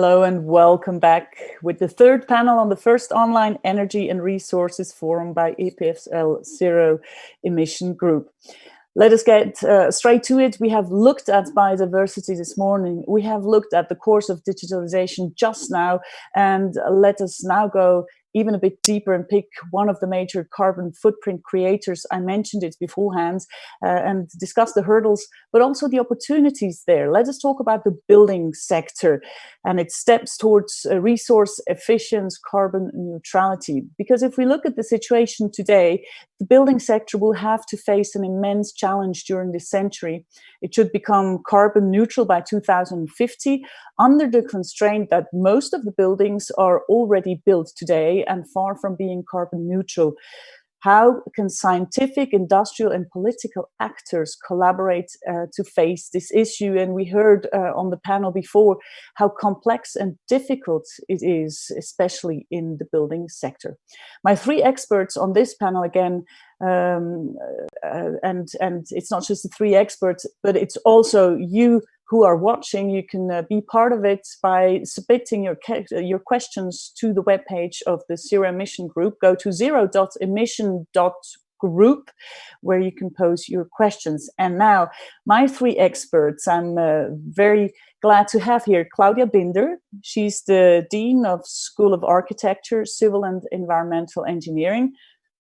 Hello and welcome back with the third panel on the first online energy and resources forum by EPFL Zero Emission Group. Let us get straight to it. We have looked at biodiversity this morning. We have looked at the course of digitalization just now, and let us now go even a bit deeper and pick one of the major carbon footprint creators. I mentioned it beforehand, and discuss the hurdles, but also the opportunities there. Let us talk about the building sector and its steps towards resource efficient carbon neutrality. Because if we look at the situation today, the building sector will have to face an immense challenge during this century. It should become carbon neutral by 2050, under the constraint that most of the buildings are already built today and far from being carbon neutral. How can scientific, industrial, and political actors collaborate to face this issue? And we heard on the panel before how complex and difficult it is, especially in the building sector. My three experts on this panel again, and it's not just the three experts, but it's also you who are watching. You can be part of it by submitting your questions to the webpage of the Zero Emission Group. Go to zero.emission.group, where you can pose your questions. And now, my three experts, I'm very glad to have here Claudia Binder. She's the Dean of School of Architecture, Civil and Environmental Engineering.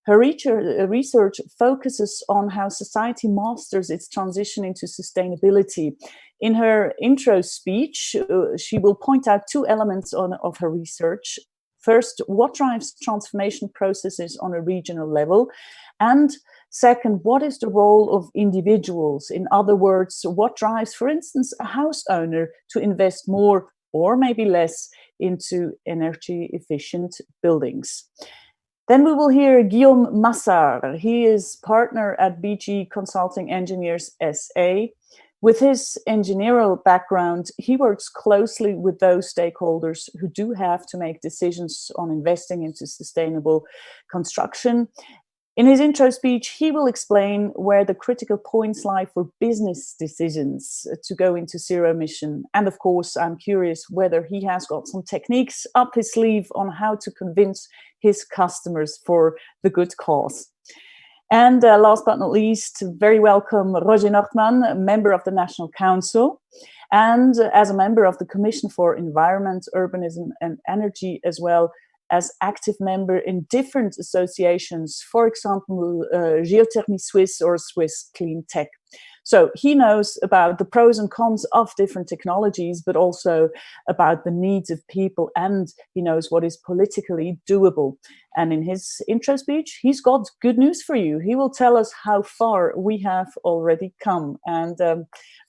Her research focuses on how society masters its transition into sustainability. In her intro speech, she will point out two elements of her research. First, what drives transformation processes on a regional level? And second, what is the role of individuals? In other words, what drives, for instance, a house owner to invest more or maybe less into energy efficient buildings? Then we will hear Guillaume Massard. He is partner at BG Consulting Engineers SA. With his engineering background, he works closely with those stakeholders who do have to make decisions on investing into sustainable construction. In his intro speech, he will explain where the critical points lie for business decisions to go into zero emission. And of course, I'm curious whether he has got some techniques up his sleeve on how to convince his customers for the good cause. And last but not least, very welcome Roger Nordmann, a member of the National Council, and as a member of the Commission for Environment, Urbanism and Energy, as well as active member in different associations, for example, Geothermie Suisse or Swiss Clean Tech. So he knows about the pros and cons of different technologies, but also about the needs of people, and he knows what is politically doable. And in his intro speech, he's got good news for you. He will tell us how far we have already come. And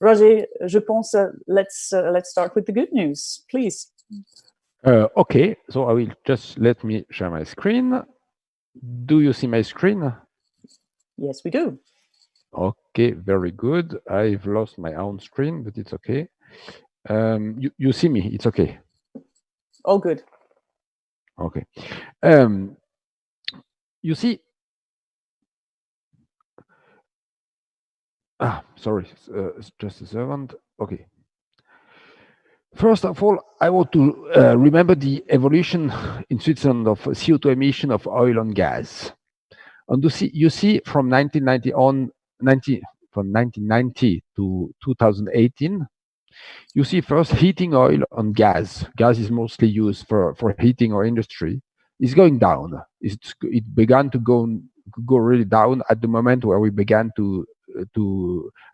Roger, je pense, let's start with the good news, please. Okay, so I will just let me share my screen. Do you see my screen? Yes, we do. Okay, very good. I've lost my own screen, but it's okay. You see me, it's okay. All good. Okay. You see, sorry, just a second. Okay. First of all, I want to remember the evolution in Switzerland of CO2 emission of oil and gas. And you see from 1990 to 2018, you see first heating oil and gas. Gas is mostly used for heating our industry. Is going down. It began to go really down at the moment where we began to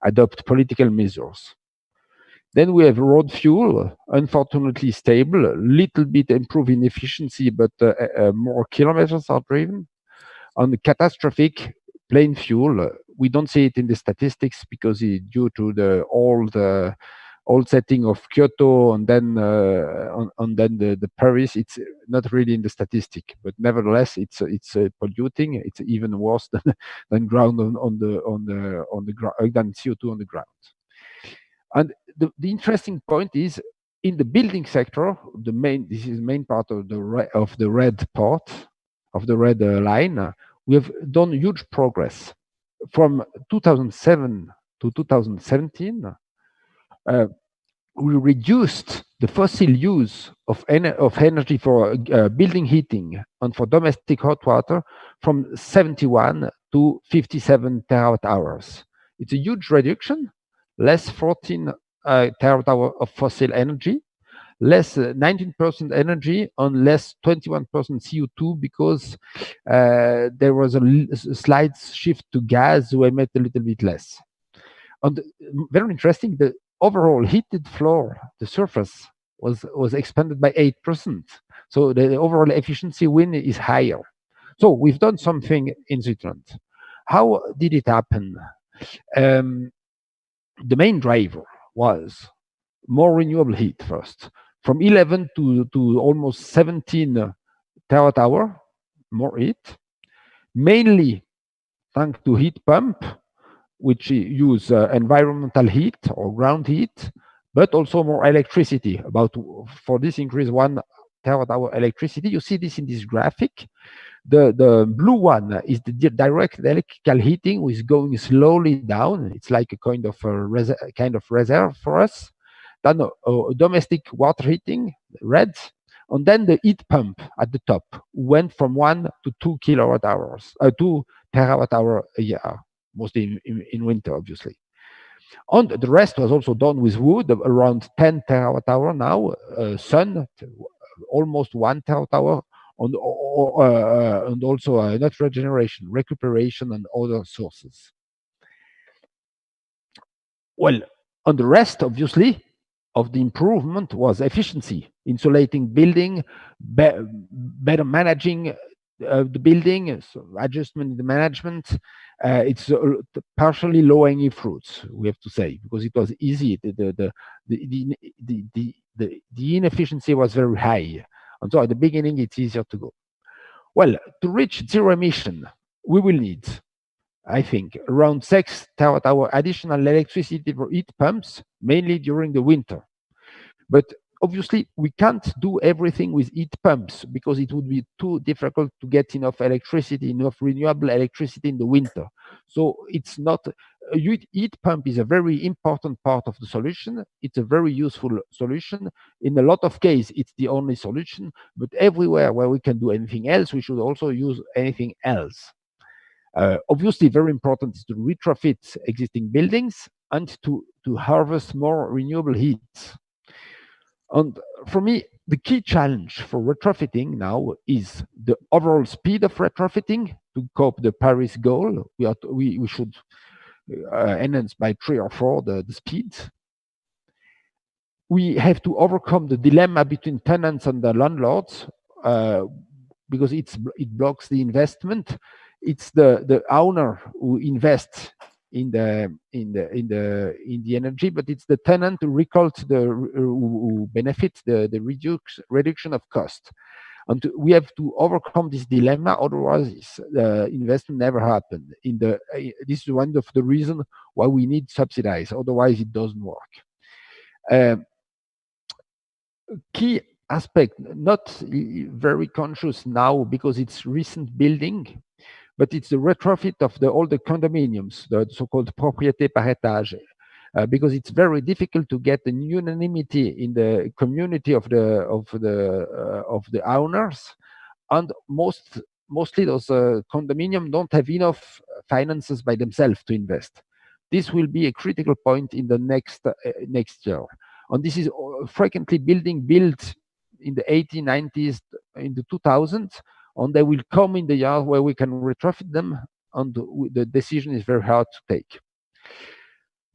adopt political measures. Then we have road fuel, unfortunately stable, a little bit improved in efficiency, but more kilometers are driven. On the catastrophic plain fuel, we don't see it in the statistics because due to the old setting of Kyoto and then the Paris, it's not really in the statistic. But nevertheless, it's polluting. It's even worse than ground on the ground than CO2 on the ground. And the interesting point is in the building sector, this is the main part of the red part of the red line. We have done huge progress from 2007 to 2017. we reduced the fossil use of energy for building heating and for domestic hot water from 71 to 57 terawatt hours. It's a huge reduction, less 14 terawatt hour of fossil energy, less 19% energy and less 21% CO2 because there was a slight shift to gas, we emit a little bit less. And very interesting, the overall heated floor, the surface was expanded by 8%. So the overall efficiency win is higher. So we've done something in Switzerland. How did it happen? The main driver was more renewable heat first, from 11 to almost 17 terawatt hour more heat, mainly thanks to heat pump, which use environmental heat or ground heat, but also more electricity. For this increase 1 terawatt hour electricity. You see this in this graphic. The blue one is the direct electrical heating, which is going slowly down. It's like a kind of reserve for us. Then domestic water heating, red, and then the heat pump at the top went from 1 to 2 kilowatt hours, 2 terawatt hour a year, mostly in winter, obviously. And the rest was also done with wood, around 10 terawatt hour now, sun, almost 1 terawatt hour, and also not regeneration, recuperation, and other sources. Well, on the rest, obviously, of the improvement was efficiency, insulating building, better managing the building, so adjustment in the management. It's partially low-hanging fruits, we have to say, because it was easy. The inefficiency was very high, and so at the beginning it's easier to go. Well, to reach zero emission, we will need, I think, around 6 terawatt hour additional electricity for heat pumps, mainly during the winter. But obviously, we can't do everything with heat pumps because it would be too difficult to get enough electricity, enough renewable electricity in the winter. So it's not a heat pump is a very important part of the solution. It's a very useful solution. In a lot of cases, it's the only solution. But everywhere where we can do anything else, we should also use anything else. Obviously, very important is to retrofit existing buildings and to harvest more renewable heat. And for me, the key challenge for retrofitting now is the overall speed of retrofitting to cope the Paris goal. We should enhance by 3 or 4 the speed. We have to overcome the dilemma between tenants and the landlords because it blocks the investment. It's the owner who invests in the energy, but it's the tenant who benefits the reduction of cost. And we have to overcome this dilemma, otherwise the investment never happened. This is one of the reasons why we need subsidies, otherwise it doesn't work. Key aspect, not very conscious now because it's recent building, but it's the retrofit of all the condominiums, the so-called propriété par étage, because it's very difficult to get an unanimity in the community of the owners, and mostly those condominium don't have enough finances by themselves to invest. This will be a critical point in the next year, and this is frequently built in the 1890s, in the 2000s, and they will come in the year where we can retrofit them, and the decision is very hard to take.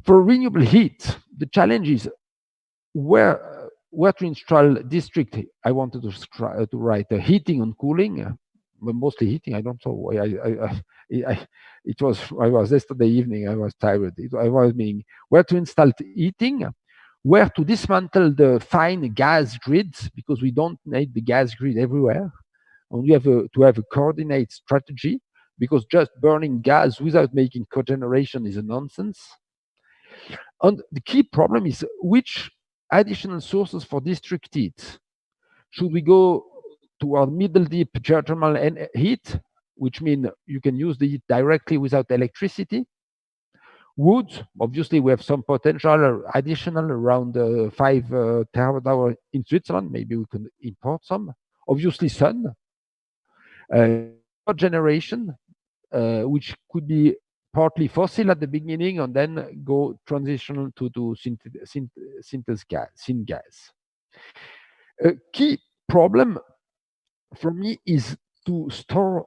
For renewable heat, the challenge is where to install district. I wanted to write heating and cooling, but mostly heating. I don't know why. I was yesterday evening. I was tired. I was meaning where to install heating, where to dismantle the fine gas grids, because we don't need the gas grid everywhere. And we have to have a coordinated strategy, because just burning gas without making cogeneration is a nonsense. And the key problem is which additional sources for district heat. Should we go toward middle deep geothermal heat, which means you can use the heat directly without electricity? Wood, obviously, we have some potential additional around 5 terawatt hour in Switzerland. Maybe we can import some. Obviously, sun, generation, which could be partly fossil at the beginning and then go transitional to syngas. A key problem for me is to store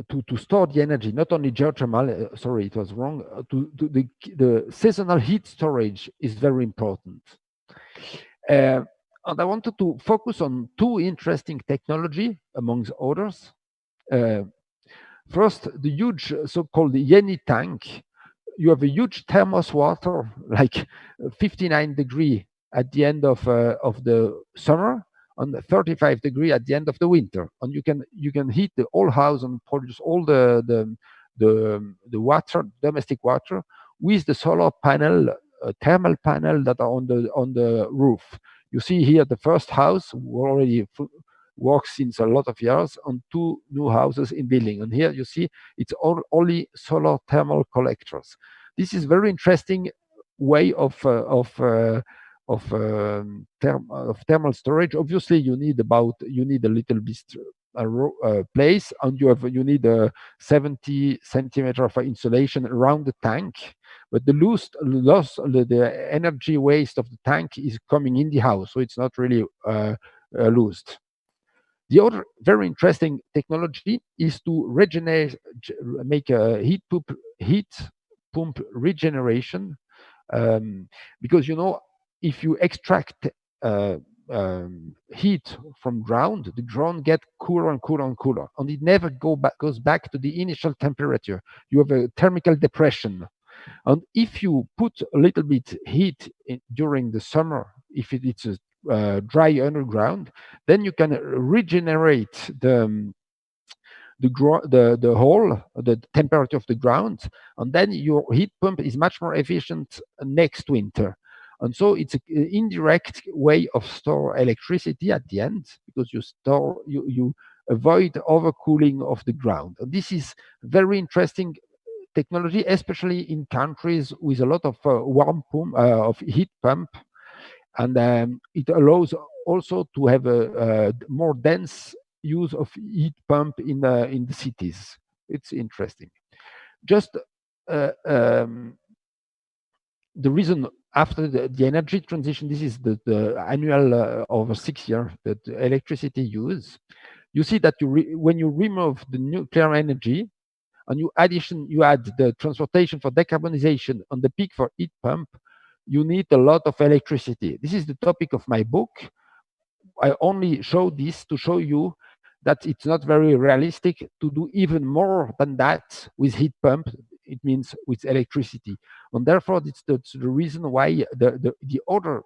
to store the energy, not only geothermal. Sorry, it was wrong. The seasonal heat storage is very important. And I wanted to focus on two interesting technology amongst others. First, the huge so-called Yeni tank. You have a huge thermos water, like 59 degree at the end of the summer, and 35 degree at the end of the winter, and you can heat the whole house and produce all the water, domestic water, with the solar panel, thermal panel that are on the roof. You see here the first house already works since a lot of years on 2 new houses in building, and here you see it's only solar thermal collectors. This is very interesting way of thermal storage. Obviously, you need a little bit place, and you need a 70 centimeter for insulation around the tank. But the energy waste of the tank is coming in the house, so it's not really loosed. The other very interesting technology is to make a heat pump regeneration, because if you extract heat from ground, the ground get cooler and cooler and cooler, and it never goes back to the initial temperature. You have a thermal depression, and if you put a little bit heat during the summer, if it's a dry underground, then you can regenerate the temperature of the ground, and then your heat pump is much more efficient next winter. And so it's an indirect way of store electricity at the end, because you avoid overcooling of the ground. And this is very interesting technology, especially in countries with a lot of of heat pump, and it allows also to have a more dense use of heat pump in the cities. It's interesting. Just the reason after the energy transition, this is the annual over 6 years that electricity use. You see that when you remove the nuclear energy and you add the transportation for decarbonization and the peak for heat pump, you need a lot of electricity. This is the topic of my book. I only show this to show you that it's not very realistic to do even more than that with heat pump. It means with electricity, and therefore that's the reason why the other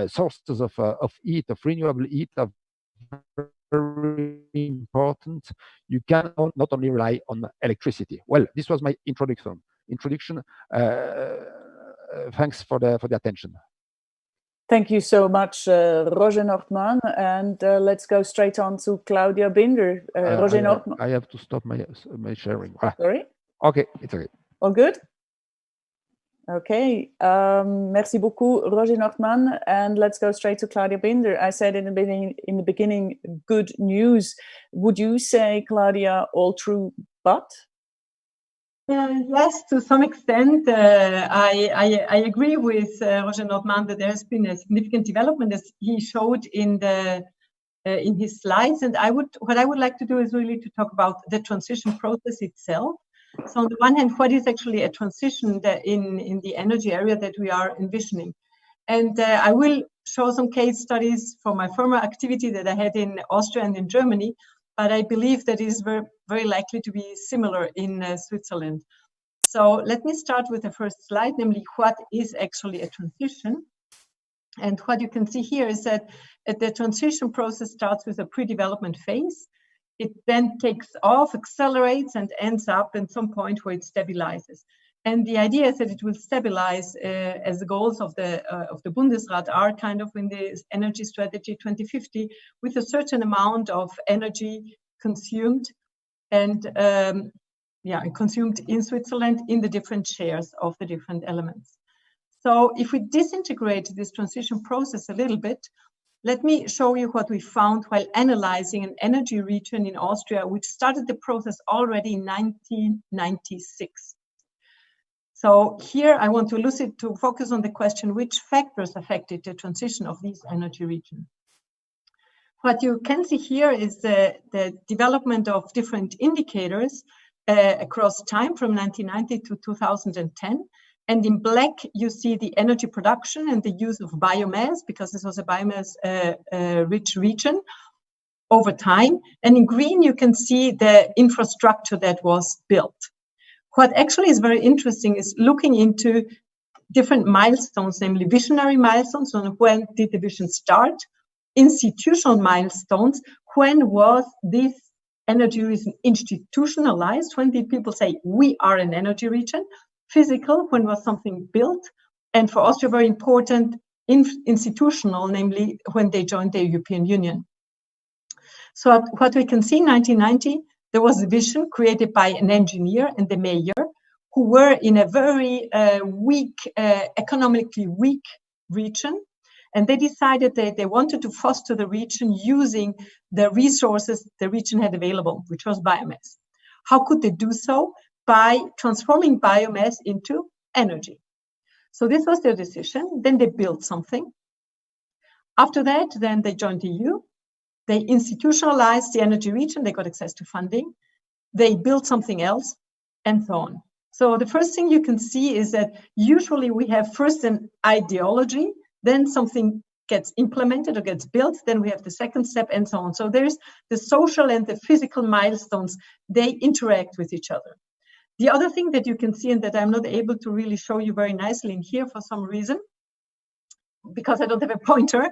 sources of heat, of renewable heat, are very important. You can not only rely on electricity. Well, this was my introduction. Thanks for the attention. Thank you so much, Roger Nordmann. And let's go straight on to Claudia Binder. Roger Nordmann. I have to stop my sharing. Sorry? Okay, it's okay. All good? Okay. Merci beaucoup, Roger Nordmann. And let's go straight to Claudia Binder. I said in the beginning, good news. Would you say, Claudia, all true, but? Yes, to some extent, I agree with Roger Nordmann that there has been a significant development, as he showed in his slides. And what I would like to do is really to talk about the transition process itself. So on the one hand, what is actually a transition in the energy area that we are envisioning? And I will show some case studies from my former activity that I had in Austria and in Germany, but I believe that is very, very likely to be similar in Switzerland. So let me start with the first slide, namely what is actually a transition. And what you can see here is that the transition process starts with a pre-development phase. It then takes off, accelerates, and ends up at some point where it stabilizes. And the idea is that it will stabilize as the goals of the Bundesrat are kind of in the energy strategy 2050 with a certain amount of energy consumed. And consumed in Switzerland in the different shares of the different elements. So if we disintegrate this transition process a little bit, let me show you what we found while analyzing an energy region in Austria, which started the process already in 1996. So here I want to focus on the question, which factors affected the transition of this energy region? What you can see here is the development of different indicators across time from 1990 to 2010. And in black, you see the energy production and the use of biomass, because this was a biomass-rich region over time. And in green, you can see the infrastructure that was built. What actually is very interesting is looking into different milestones, namely visionary milestones, on when did the vision start, institutional milestones, when was this energy region institutionalized, when did people say, we are an energy region, physical, when was something built, and for Austria, very important, institutional, namely when they joined the European Union. So what we can see in 1990, there was a vision created by an engineer and the mayor, who were in a very economically weak region. And they decided that they wanted to foster the region using the resources the region had available, which was biomass. How could they do so? By transforming biomass into energy. So this was their decision. Then they built something. After that, then they joined the EU. They institutionalized the energy region. They got access to funding. They built something else, and so on. So the first thing you can see is that usually we have first an ideology, then something gets implemented or gets built, then we have the second step, and so on. So there's the social and the physical milestones, they interact with each other. The other thing that you can see, and that I'm not able to really show you very nicely in here for some reason, because I don't have a pointer,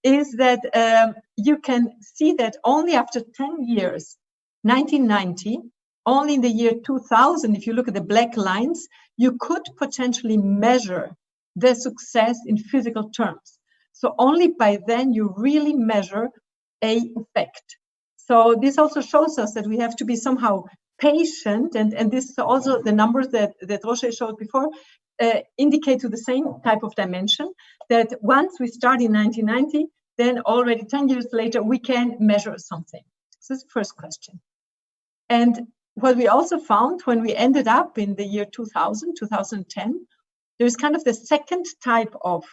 is that you can see that only after 10 years, 1990, only in the year 2000, if you look at the black lines, you could potentially measure the success in physical terms. So only by then you really measure an effect. So this also shows us that we have to be somehow patient, and this is also the numbers that Roger showed before indicate to the same type of dimension, that once we start in 1990, then already 10 years later, we can measure something. So this is the first question. And what we also found when we ended up in the year 2000, 2010, there's kind of the second type of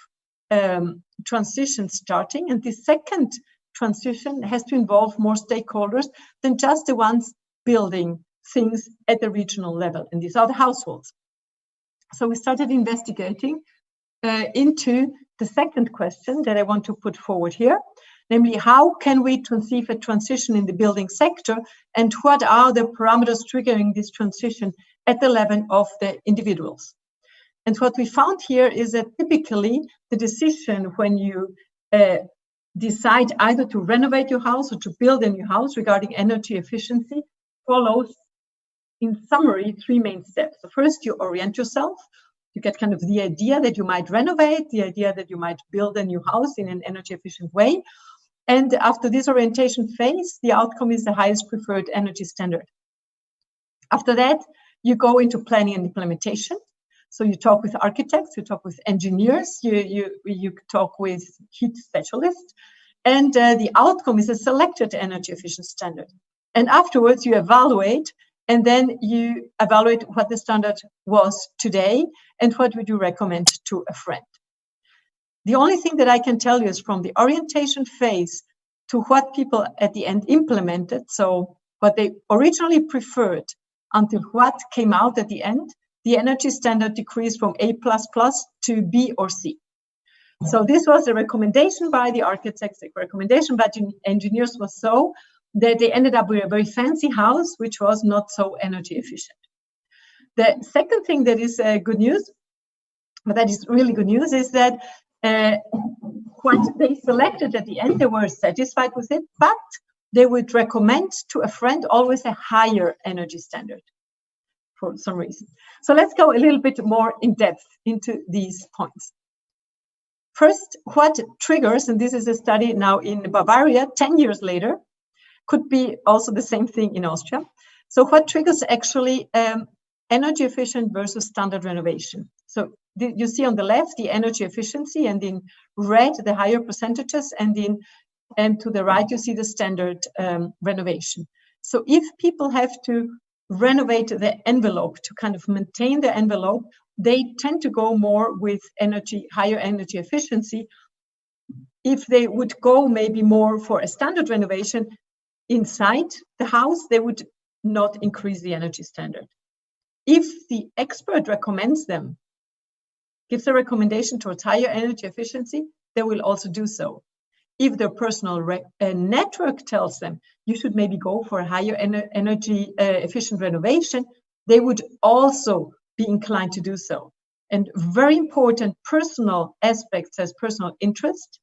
transition starting. And the second transition has to involve more stakeholders than just the ones building things at the regional level. And these are the households. So we started investigating into the second question that I want to put forward here, namely, how can we conceive a transition in the building sector, and what are the parameters triggering this transition at the level of the individuals? And what we found here is that typically the decision when you decide either to renovate your house or to build a new house regarding energy efficiency follows, in summary, three main steps. So first, you orient yourself. You get kind of the idea that you might renovate, the idea that you might build a new house in an energy efficient way. And after this orientation phase, the outcome is the highest preferred energy standard. After that, you go into planning and implementation. So you talk with architects, you talk with engineers, you talk with heat specialists, and the outcome is a selected energy efficient standard. And afterwards, you evaluate, and then you evaluate what the standard was today and what would you recommend to a friend. The only thing that I can tell you is from the orientation phase to what people at the end implemented, so what they originally preferred until what came out at the end, the energy standard decreased from A++ to B or C. So this was a recommendation by the architects, the recommendation by the engineers was so that they ended up with a very fancy house, which was not so energy efficient. The second thing that is good news, but that is really good news, is that what they selected at the end, they were satisfied with it, but they would recommend to a friend always a higher energy standard for some reason. So let's go a little bit more in depth into these points. First, what triggers, and this is a study now in Bavaria, 10 years later, could be also the same thing in Austria. So what triggers actually energy efficient versus standard renovation? So you see on the left the energy efficiency, and in red the higher percentages, and to the right you see the standard renovation. So if people have to renovate the envelope to kind of maintain the envelope, they tend to go more with higher energy efficiency. If they would go maybe more for a standard renovation inside the house, they would not increase the energy standard. If the expert recommends them, gives a recommendation towards higher energy efficiency, they will also do so. If their personal network tells them you should maybe go for a higher energy efficient renovation, they would also be inclined to do so. And very important personal aspects as personal interest,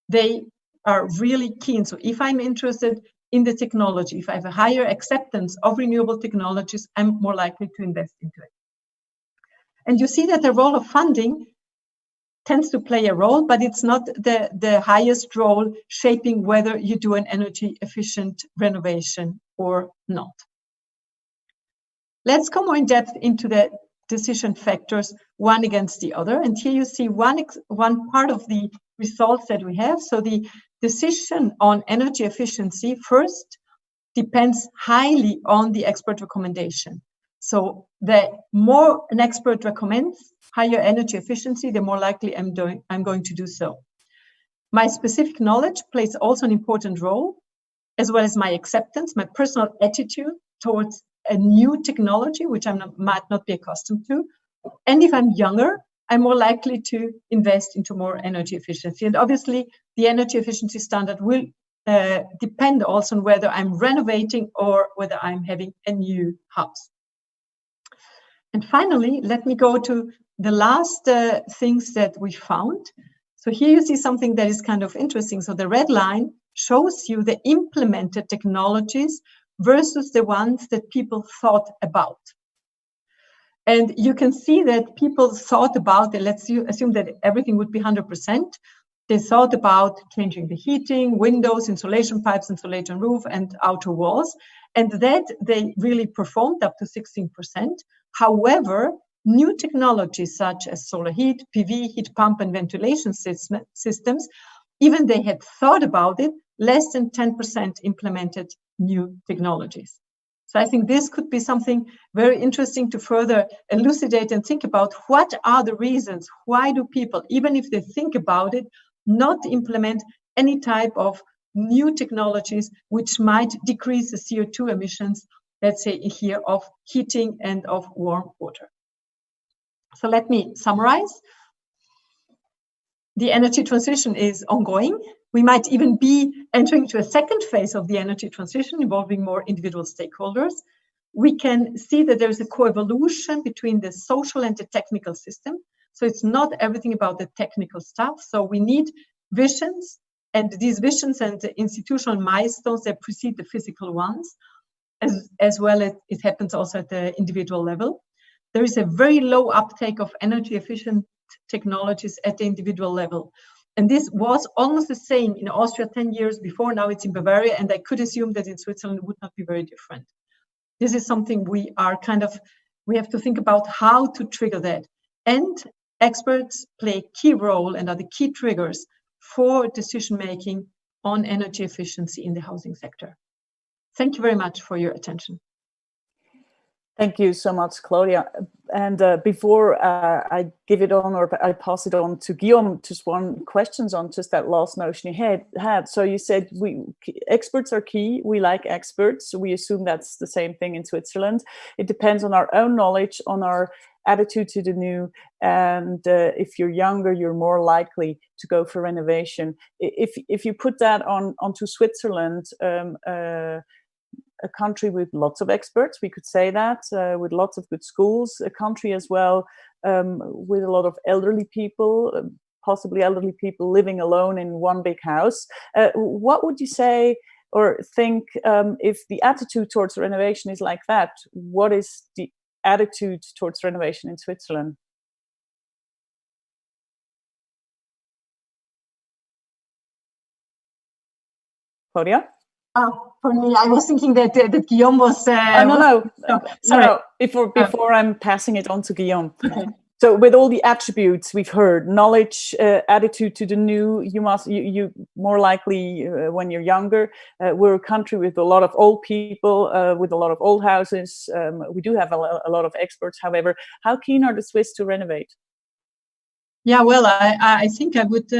they are really keen. So if I'm interested in the technology, if I have a higher acceptance of renewable technologies, I'm more likely to invest into it. And you see that the role of funding tends to play a role, but it's not the highest role shaping whether you do an energy efficient renovation or not. Let's go more in depth into the decision factors, one against the other. And here you see one part of the results that we have. So the decision on energy efficiency first depends highly on the expert recommendation. So the more an expert recommends higher energy efficiency, the more likely I'm going to do so. My specific knowledge plays also an important role, as well as my acceptance, my personal attitude towards a new technology, which I might not be accustomed to. And if I'm younger, I'm more likely to invest into more energy efficiency. And obviously, the energy efficiency standard will depend also on whether I'm renovating or whether I'm having a new house. And finally, let me go to the last things that we found. So here you see something that is kind of interesting. So the red line shows you the implemented technologies versus the ones that people thought about. And you can see that people thought about it. Let's assume that everything would be 100%. They thought about changing the heating, windows, insulation pipes, insulation roof, and outer walls. And that they really performed up to 16%. However, new technologies such as solar heat, PV, heat pump, and ventilation systems, even they had thought about it, less than 10% implemented new technologies. So I think this could be something very interesting to further elucidate and think about what are the reasons, why do people, even if they think about it, not implement any type of new technologies which might decrease the CO2 emissions, let's say here, of heating and of warm water. So let me summarize. The energy transition is ongoing. We might even be entering into a second phase of the energy transition involving more individual stakeholders. We can see that there is a co-evolution between the social and the technical system. So it's not everything about the technical stuff. So we need visions, and these visions and the institutional milestones that precede the physical ones, as well as it happens also at the individual level. There is a very low uptake of energy efficient technologies at the individual level. And this was almost the same in Austria 10 years before. Now it's in Bavaria, and I could assume that in Switzerland it would not be very different. This is something we have to think about how to trigger that. And experts play a key role and are the key triggers for decision-making on energy efficiency in the housing sector. Thank you very much for your attention. Thank you so much, Claudia. And before I give it on, or I pass it on to Guillaume, just one question on just that last notion you had. So you said experts are key. We like experts. So we assume that's the same thing in Switzerland. It depends on our own knowledge, on our attitude to the new. And if you're younger, you're more likely to go for renovation. If you put that onto Switzerland, a country with lots of experts, we could say that, with lots of good schools, a country as well with a lot of elderly people, possibly elderly people living alone in one big house. What would you say or think if the attitude towards renovation is like that? What is the attitude towards renovation in Switzerland? Claudia? For me, I was thinking that Guillaume was. No. Before I'm passing it on to Guillaume. Okay. So with all the attributes we've heard, knowledge, attitude to the new, you more likely when you're younger. We're a country with a lot of old people, with a lot of old houses. We do have a lot of experts. However, how keen are the Swiss to renovate? Yeah, well, I think I would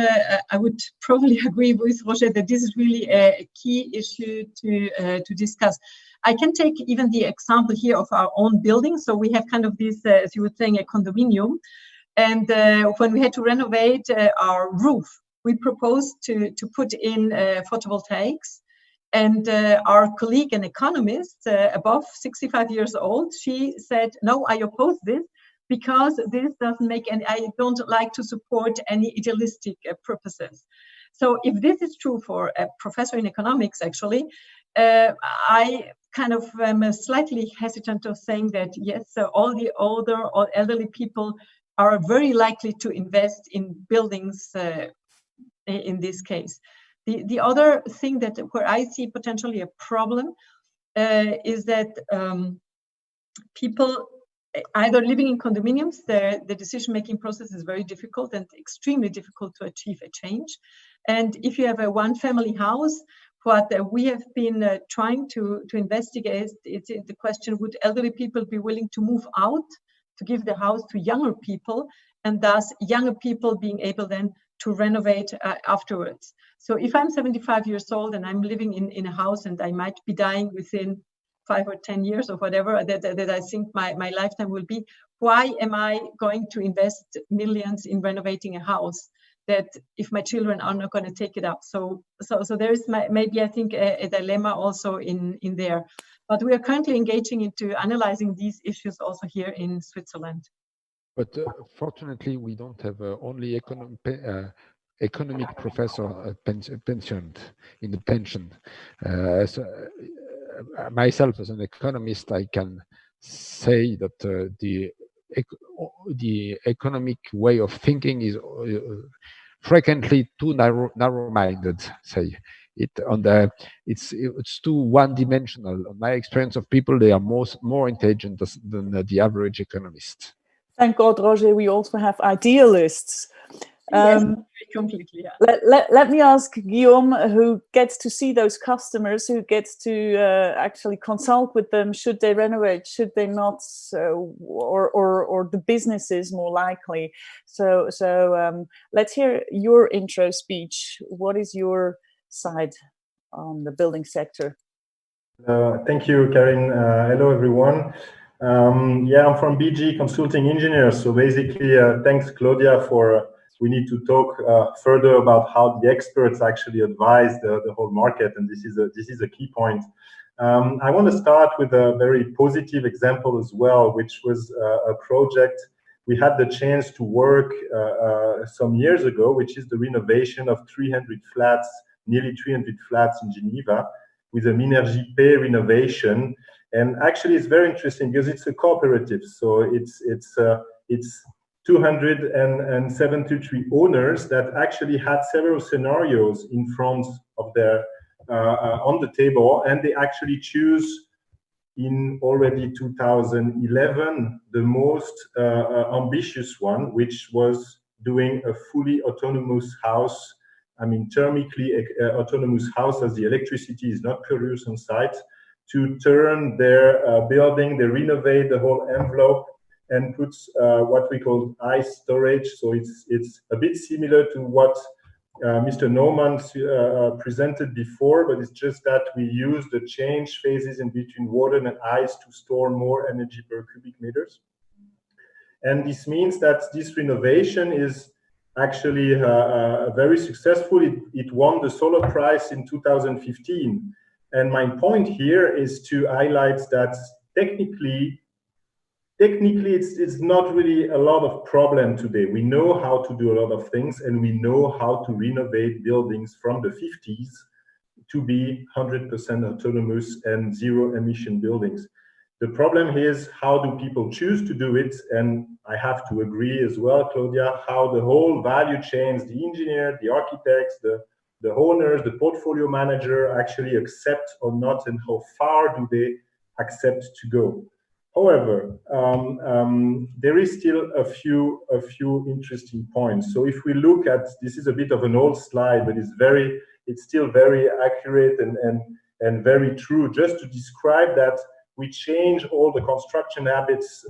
probably agree with Roger that this is really a key issue to discuss. I can take even the example here of our own building. So we have kind of this, as you were saying, a condominium. And when we had to renovate our roof, we proposed to put in photovoltaics. And our colleague, an economist, above 65 years old, she said, no, I oppose this because this doesn't make any, I don't like to support any idealistic purposes. So if this is true for a professor in economics, actually, I kind of am slightly hesitant of saying that, yes, all the older or elderly people are very likely to invest in buildings in this case. The other thing that where I see potentially a problem is that people either living in condominiums, the decision-making process is very difficult and extremely difficult to achieve a change. And if you have a one-family house, what we have been trying to investigate is the question, would elderly people be willing to move out to give the house to younger people, and thus younger people being able then to renovate afterwards. So if I'm 75 years old and I'm living in a house and I might be dying within 5 or 10 years or whatever that I think my lifetime will be, why am I going to invest millions in renovating a house that if my children are not going to take it up? So there is maybe I think a dilemma also in there. But we are currently engaging into analyzing these issues also here in Switzerland. But fortunately, we don't have only economic professor pensioned in the pension. Myself, as an economist, I can say that the economic way of thinking is frequently too narrow-minded. Say it's too one-dimensional. On my experience of people, they are more intelligent than the average economist. Thank God, Roger, we also have idealists. Yes, completely. Yeah. Let me ask Guillaume, who gets to see those customers, who gets to actually consult with them, should they renovate, should they not, or the businesses more likely. So let's hear your intro speech. What is your side on the building sector? Thank you, Karin. Hello, everyone. Yeah, I'm from BG Consulting Engineers. So basically, thanks, Claudia, for we need to talk further about how the experts actually advise the whole market, and this is a key point. I want to start with a very positive example as well, which was a project we had the chance to work some years ago, which is the renovation of 300 flats, nearly 300 flats in Geneva, with a Minergie P renovation. And actually, it's very interesting because it's a cooperative. So it's 273 owners that actually had several scenarios in front of their on the table, and they actually choose in already 2011 the most ambitious one, which was doing a fully autonomous house. I mean, thermically autonomous house, as the electricity is not produced on site, to turn their building, they renovate the whole envelope and puts what we call ice storage. So it's a bit similar to what Mr. Naumann presented before, but it's just that we use the change phases in between water and ice to store more energy per cubic meters. And this means that this renovation is actually very successful. It won the Solar Prize in 2015. And my point here is to highlight that technically it's not really a lot of problem today. We know how to do a lot of things, and we know how to renovate buildings from the 50s to be 100% autonomous and zero emission buildings. The problem is, how do people choose to do it? And I have to agree as well, Claudia, how the whole value chains, the engineer, the architects, the owners, the portfolio manager actually accept or not, and how far do they accept to go. However, there is still a few interesting points. So if we look at, this is a bit of an old slide, but it's still very accurate and very true. Just to describe that we change all the construction habits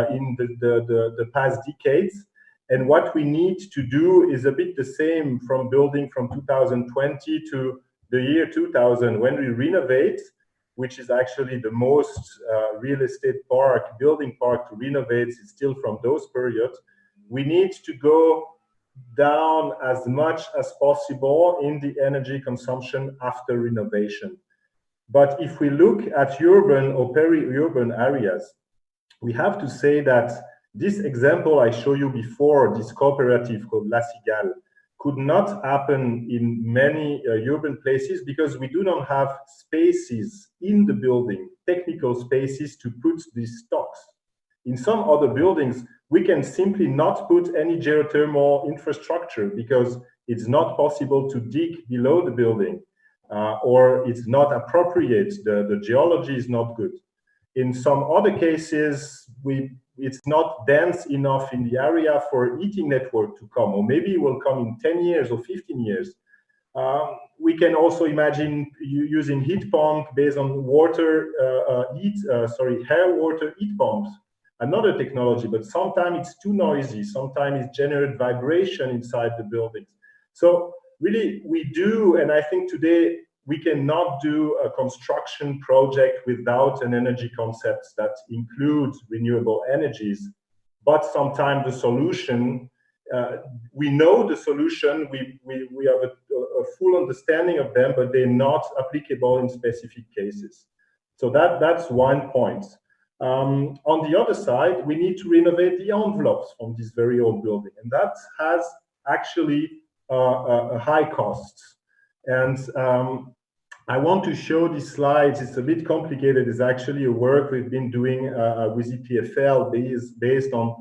in the past decades. And what we need to do is a bit the same from building from 2020 to the year 2000 when we renovate, which is actually the most real estate building park to renovate is still from those periods. We need to go down as much as possible in the energy consumption after renovation. But if we look at urban or peri-urban areas, we have to say that this example I showed you before, this cooperative called La Cigale, could not happen in many urban places because we do not have spaces in the building, technical spaces to put these stocks. In some other buildings, we can simply not put any geothermal infrastructure because it's not possible to dig below the building or it's not appropriate, the geology is not good. In some other cases, it's not dense enough in the area for a heating network to come, or maybe it will come in 10 years or 15 years. We can also imagine using heat pump based on air water heat pumps, another technology, but sometimes it's too noisy, sometimes it generates vibration inside the buildings. So really we do, and I think today we cannot do a construction project without an energy concept that includes renewable energies. But sometimes the solution, we know the solution, we have a full understanding of them, but they're not applicable in specific cases. So that's one point. On the other side, we need to renovate the envelopes from this very old building, and that has actually a high cost. And I want to show these slides. It's a bit complicated. It's actually a work we've been doing with EPFL based on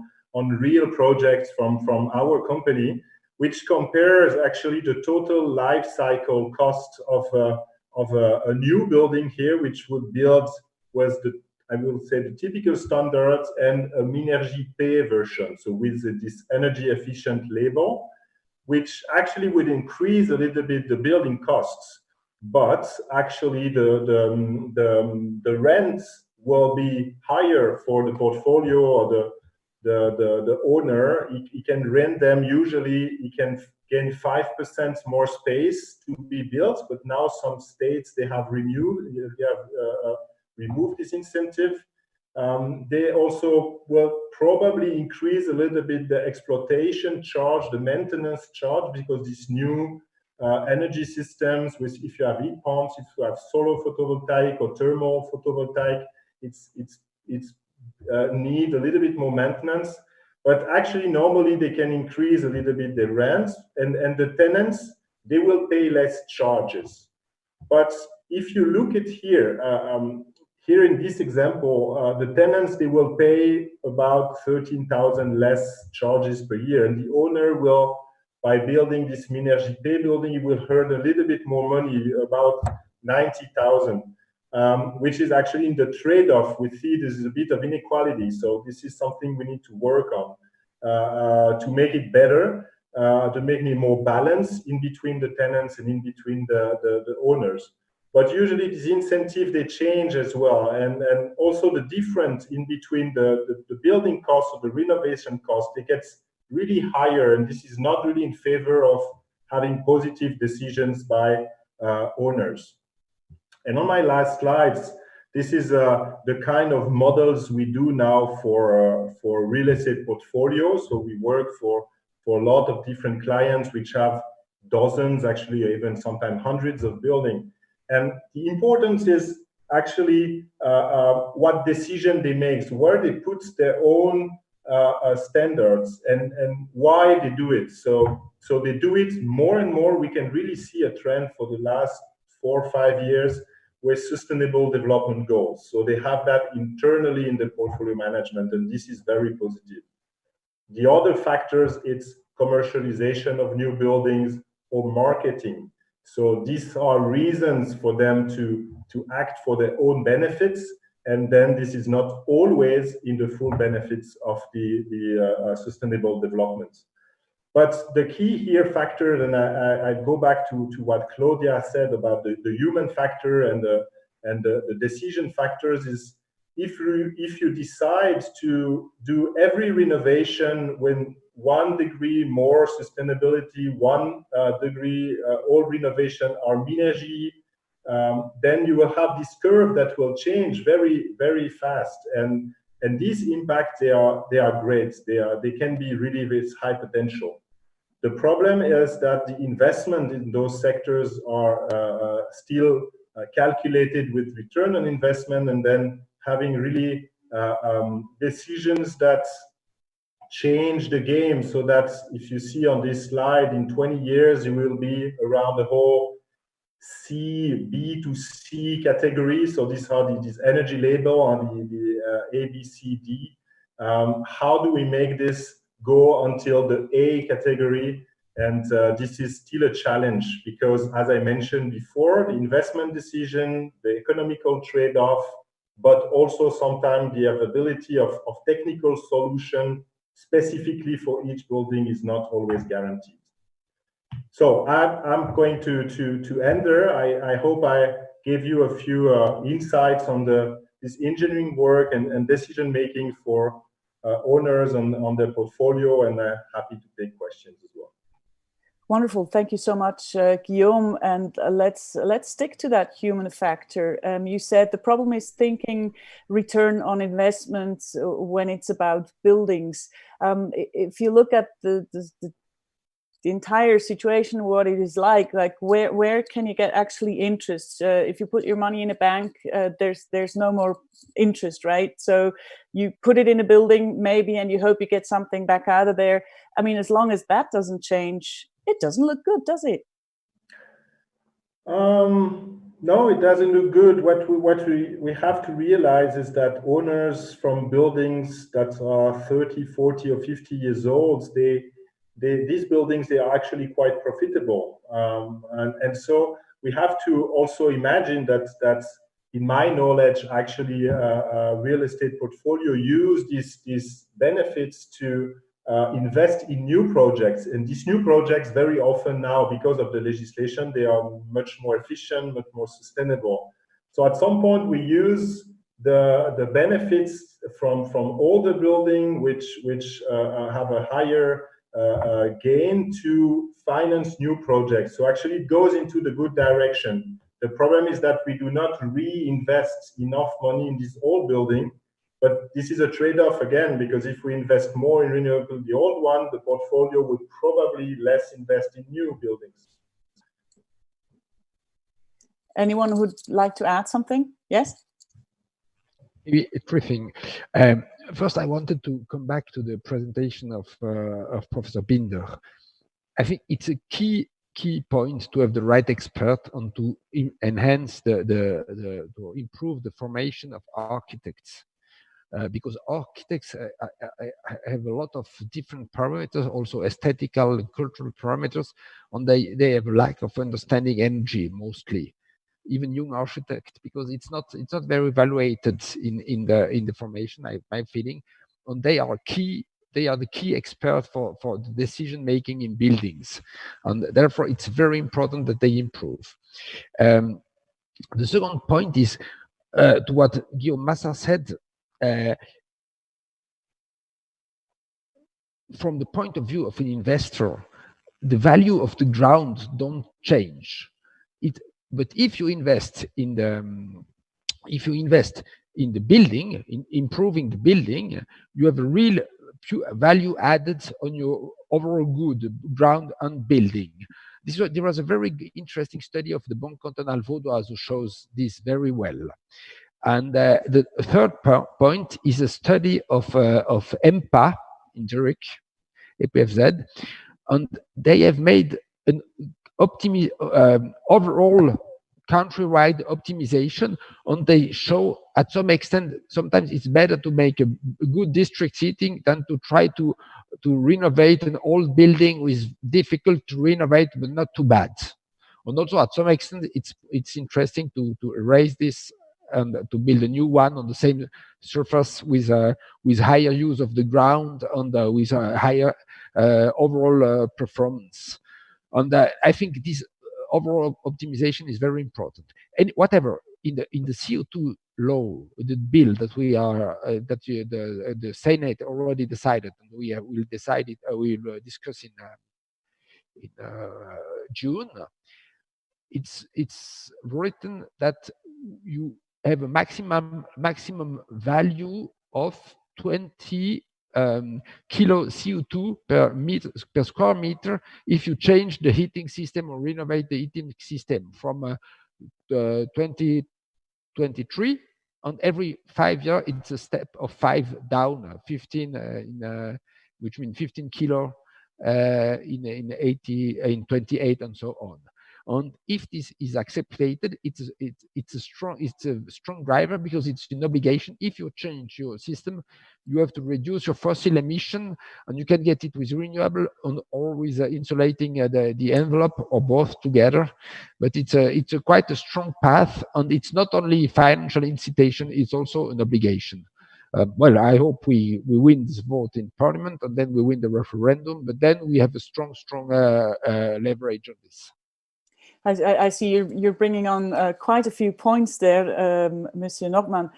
real projects from our company, which compares actually the total life cycle cost of a new building here, which would build was I will say the typical standards and a Minergie P version. So with this energy efficient label, which actually would increase a little bit the building costs, but actually the rents will be higher for the portfolio or the owner. He can rent them, usually he can gain 5% more space to be built, but now some states they have removed this incentive. They also will probably increase a little bit the exploitation charge, the maintenance charge, because these new energy systems, with if you have heat pumps, if you have solar photovoltaic or thermal photovoltaic, it's need a little bit more maintenance. But actually, normally they can increase a little bit the rents, and the tenants, they will pay less charges. But if you look at here, here in this example, the tenants, they will pay about 13,000 less charges per year, and the owner will, by building this Minergie P building, he will earn a little bit more money, about 90,000, which is actually in the trade-off. We see this is a bit of inequality, so this is something we need to work on to make it better, to make it more balanced in between the tenants and in between the owners. But usually these incentives, they change as well. And also the difference in between the building costs or the renovation cost, it gets really higher. And this is not really in favor of having positive decisions by owners. And on my last slides, this is the kind of models we do now for real estate portfolios. So we work for a lot of different clients, which have dozens, actually, even sometimes hundreds of buildings. And the importance is actually what decision they make, so where they put their own standards and why they do it. So they do it more and more. We can really see a trend for the last 4 or 5 years with sustainable development goals. So they have that internally in the portfolio management, and this is very positive. The other factors, it's commercialization of new buildings or marketing. So these are reasons for them to act for their own benefits, and then this is not always in the full benefits of the sustainable development. But the key here factor, and I go back to what Claudia said about the human factor and the decision factors, is if you decide to do every renovation with 1 degree more sustainability, 1 degree, all renovation are Minergie, then you will have this curve that will change very, very fast. And these impacts, they are great. They can be really with high potential. The problem is that the investment in those sectors are still calculated with return on investment, and then having really decisions that change the game, so that if you see on this slide, in 20 years, you will be around the whole B to C category. So these are these energy label on the A, B, C, D. How do we make this go until the A category? And this is still a challenge, because as I mentioned before, the investment decision, the economical trade-off, but also sometimes the availability of technical solution specifically for each building is not always guaranteed. So I'm going to end there. I hope I gave you a few insights on this engineering work and decision making for owners on their portfolio, and I'm happy to take questions as well. Wonderful, thank you so much, Guillaume. And let's stick to that human factor. You said the problem is thinking return on investments when it's about buildings. If you look at the entire situation, what it is like where can you get actually interest? If you put your money in a bank, there's no more interest, right? So you put it in a building maybe, and you hope you get something back out of there. I mean, as long as that doesn't change, it doesn't look good, does it? No, it doesn't look good. What we have to realize is that owners from buildings that are 30, 40, or 50 years old, these buildings, they are actually quite profitable. And so we have to also imagine that in my knowledge, actually a real estate portfolio use these benefits to invest in new projects. And these new projects very often now, because of the legislation, they are much more efficient, much more sustainable. So at some point we use the benefits from older building, which have a higher gain, to finance new projects. So actually it goes into the good direction. The problem is that we do not reinvest enough money in this old building. But this is a trade-off again, because if we invest more in renewable the old one, the portfolio would probably less invest in new buildings. Anyone who'd like to add something? Yes? Maybe three things. First, I wanted to come back to the presentation of Professor Binder. I think it's a key point to have the right expert and to enhance to improve the formation of architects. Because architects have a lot of different parameters, also aesthetical and cultural parameters, and they have a lack of understanding energy mostly. Even young architects, because it's not very evaluated in the formation. My feeling, and they are the key expert for the decision making in buildings, and therefore it's very important that they improve. The second point is to what Guillaume Massa said. From the point of view of an investor, the value of the ground don't change. But if you invest in the building, in improving the building, you have a real value added on your overall good ground and building. There was a very interesting study of the Banque Cantonale Vaudoise who shows this very well. And the third point is a study of EMPA in Zurich, EPFZ, and they have made an overall countrywide optimization, and they show at some extent sometimes it's better to make a good district heating than to try to renovate an old building which is difficult to renovate but not too bad. And also, at some extent, it's interesting to erase this and to build a new one on the same surface with higher use of the ground and with a higher overall performance. And I think this overall optimization is very important. And whatever in the CO2 law, the bill that we are the Senate already decided, and we will decide it. We'll discuss in June. It's written that you have a maximum value of 20 kilo CO2 per square meter if you change the heating system or renovate the heating system from 2023. On every 5 years, it's a step of 5 down, 15 which means 15 kilo in 28 and so on. And if this is accepted, it's a strong driver, because it's an obligation. If you change your system, you have to reduce your fossil emission, and you can get it with renewable or with insulating the envelope, or both together. But it's quite a strong path, and it's not only financial incitation; it's also an obligation. Well, I hope we win this vote in Parliament, and then we win the referendum. But then we have a strong leverage on this. I see you're bringing on quite a few points there, Monsieur Nordmann.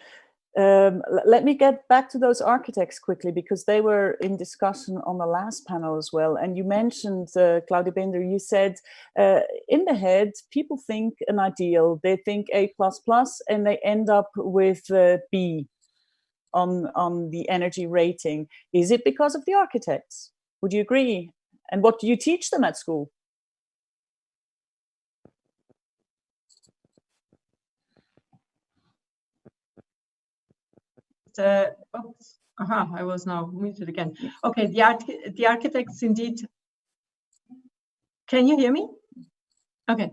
Let me get back to those architects quickly, because they were in discussion on the last panel as well. And you mentioned, Claudia Binder, you said in the head, people think an ideal, they think A++, and they end up with B on the energy rating. Is it because of the architects? Would you agree? And what do you teach them at school? I was now muted again. Okay, the architects indeed. Can you hear me? Okay.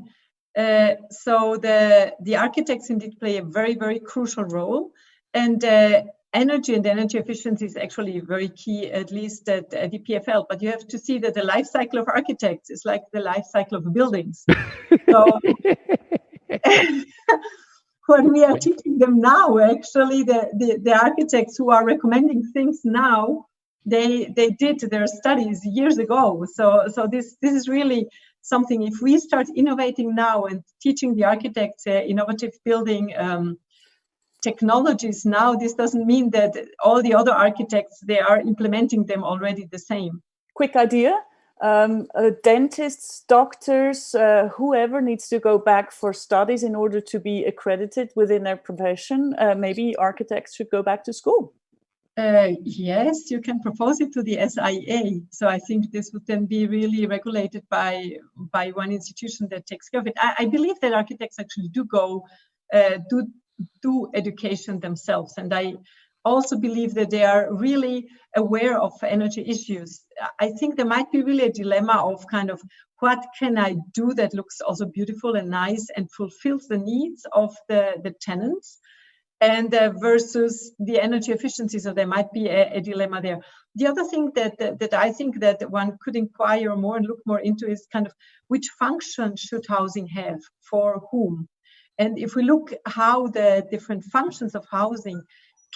So the architects indeed play a very, very crucial role, and energy and energy efficiency is actually very key, at least at EPFL. But you have to see that the life cycle of architects is like the life cycle of buildings. So what we are teaching them now, actually, the architects who are recommending things now, they did their studies years ago. So this is really something. If we start innovating now and teaching the architects innovative building technologies now, this doesn't mean that all the other architects, they are implementing them already the same. Quick idea. Dentists, doctors, whoever needs to go back for studies in order to be accredited within their profession, maybe architects should go back to school. Yes, you can propose it to the SIA. So I think this would then be really regulated by one institution that takes care of it. I believe that architects actually do go do education themselves, and I also believe that they are really aware of energy issues. I think there might be really a dilemma of kind of, what can I do that looks also beautiful and nice and fulfills the needs of the tenants, and versus the energy efficiency. So there might be a dilemma there. The other thing that I think that one could inquire more and look more into is kind of, which function should housing have for whom? And if we look how the different functions of housing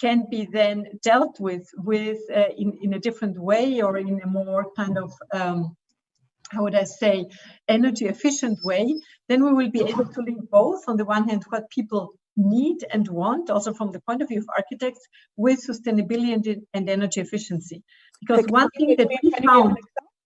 can be then dealt with in a different way, or in a more kind of, how would I say, energy efficient way, then we will be able to link both, on the one hand, what people need and want, also from the point of view of architects, with sustainability and energy efficiency. Because one thing that we found,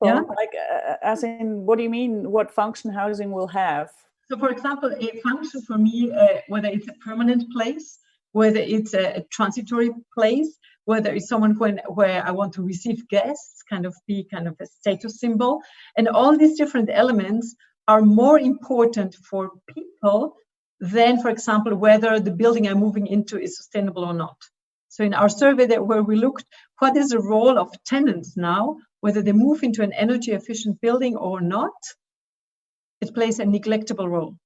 yeah, like as in, what do you mean? What function housing will have? So, for example, a function for me, whether it's a permanent place, whether it's a transitory place, whether it's someone where I want to receive guests, kind of be kind of a status symbol, and all these different elements are more important for people than, for example, whether the building I'm moving into is sustainable or not. So in our survey where we looked, what is the role of tenants now, whether they move into an energy efficient building or not, it plays a neglectable role.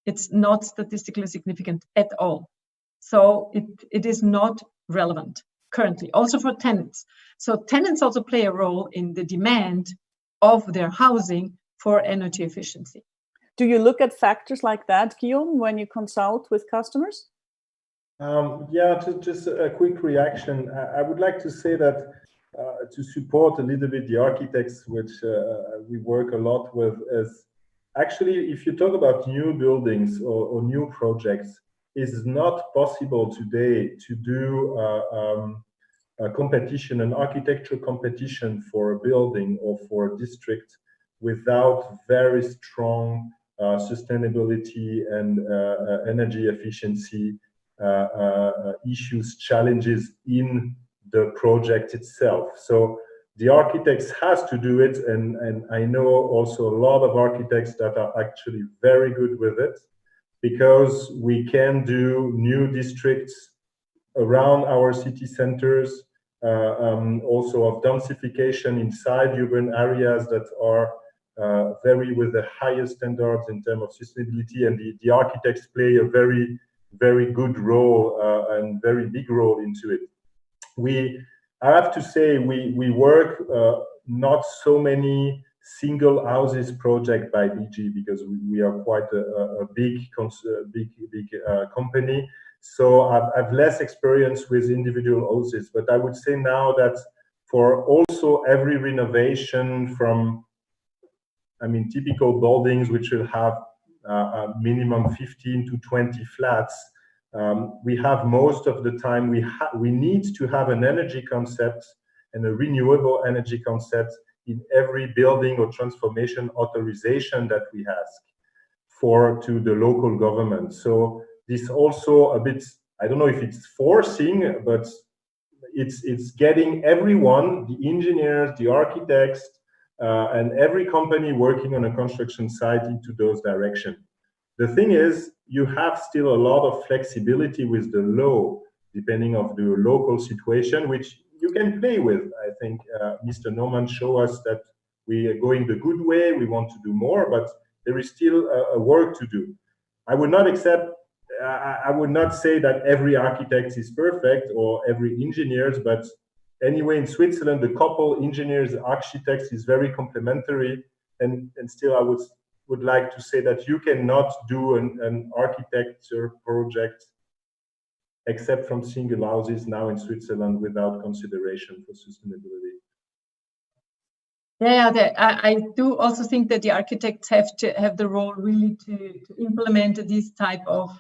It's not statistically significant at all. So it is not relevant currently, also for tenants. So tenants also play a role in the demand of their housing for energy efficiency. Do you look at factors like that, Guillaume, when you consult with customers? Yeah, just a quick reaction. I would like to say that to support a little bit the architects, which we work a lot with, is actually, if you talk about new buildings or new projects, it's not possible today to do a competition, an architecture competition for a building or for a district without very strong sustainability and energy efficiency issues, challenges in the project itself. So the architects has to do it, and I know also a lot of architects that are actually very good with it, because we can do new districts around our city centers, also of densification inside urban areas that are very with the highest standards in terms of sustainability, and the architects play a very good role and very big role into it. I have to say, we work not so many single houses project by BG, because we are quite a big company. So I've less experience with individual houses, but I would say now that for also every renovation from, I mean, typical buildings which will have a minimum 15 to 20 flats, we have most of the time, we need to have an energy concept and a renewable energy concept in every building or transformation authorization that we ask for to the local government. So this also a bit, I don't know if it's forcing, but it's getting everyone, the engineers, the architects, and every company working on a construction site into those directions. The thing is, you have still a lot of flexibility with the law, depending on the local situation, which you can play with. I think Mr. Norman showed us that we are going the good way. We want to do more, but there is still a work to do. I would not say that every architect is perfect or every engineers, but anyway, in Switzerland, the couple engineers, architects is very complementary, and still I would like to say that you cannot do an architecture project except from single houses now in Switzerland without consideration for sustainability. Yeah, I do also think that the architects have to have the role really to implement these type of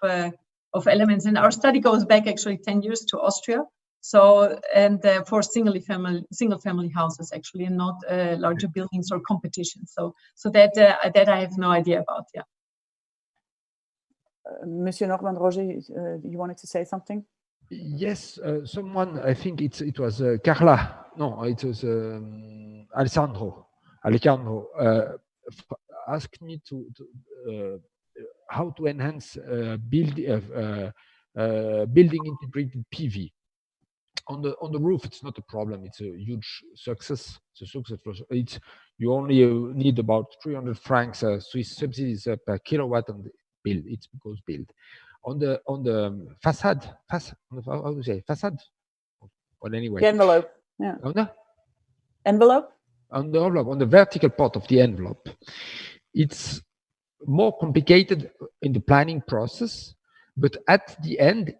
elements. And our study goes back actually 10 years to Austria. So, and for single family houses actually, and not larger buildings or competition. So that I have no idea about. Yeah. Monsieur Normand, Roger, you wanted to say something? Yes, someone, I think it was Carla. No, it was Alejandro asked me to how to enhance building integrated PV. On the roof, it's not a problem. It's a huge success. It's a success. You only need about 300 francs Swiss subsidies per kilowatt, and it goes built. On the facade, how do you say facade? Well, anyway, the envelope. Yeah. On the envelope. On the envelope, on the vertical part of the envelope, it's more complicated in the planning process, but at the end,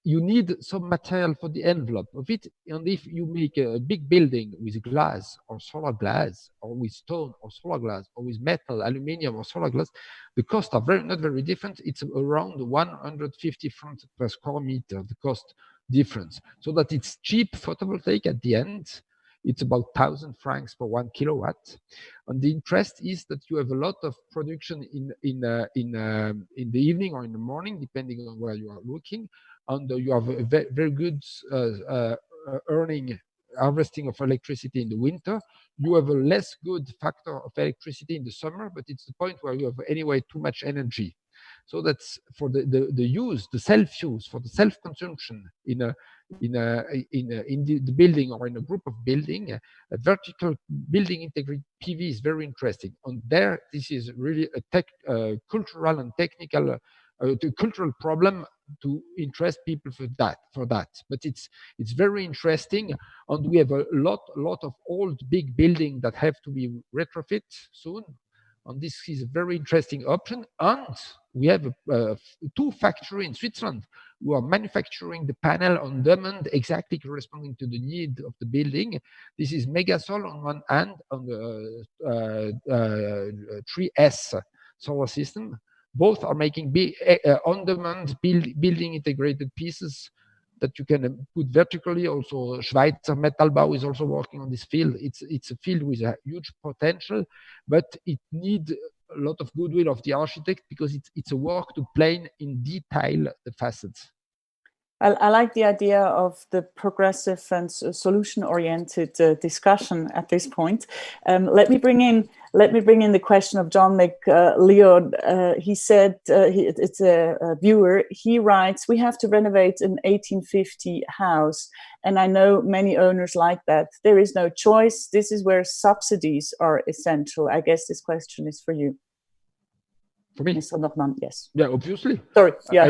you need some material for the envelope of it. And if you make a big building with glass or solar glass, or with stone or solar glass, or with metal, aluminium or solar glass, the costs are not very different. It's around 150 francs per square meter, the cost difference. So that it's cheap photovoltaic at the end. It's about 1,000 francs per 1 kilowatt. And the interest is that you have a lot of production in the evening or in the morning, depending on where you are looking. And you have a very good harvesting of electricity in the winter. You have a less good factor of electricity in the summer, but it's the point where you have anyway too much energy. So that's for the use, the self-use, for the self-consumption in the building or in a group of building. A vertical building integrated PV is very interesting. And there, this is really a cultural and technical cultural problem to interest people for that. But it's very interesting, and we have a lot of old big buildings that have to be retrofit soon. and this is a very interesting option. And we have 2 factories in Switzerland who are manufacturing the panel on demand exactly corresponding to the need of the building. This is Megasol on one hand, on the 3S solar system. Both are making on-demand building integrated pieces that you can put vertically. Also, Schweizer Metallbau is also working on this field. It's a field with a huge potential, but it needs a lot of goodwill of the architect, because it's a work to plan in detail the facets. I like the idea of the progressive and solution-oriented discussion at this point. Let me bring in the question of John McLeod. He said, it's a viewer. He writes, "We have to renovate an 1850 house, and I know many owners like that. There is no choice. This is where subsidies are essential." I guess this question is for you. For me? Mr. Normand, yes. Yeah, obviously. Sorry, yeah.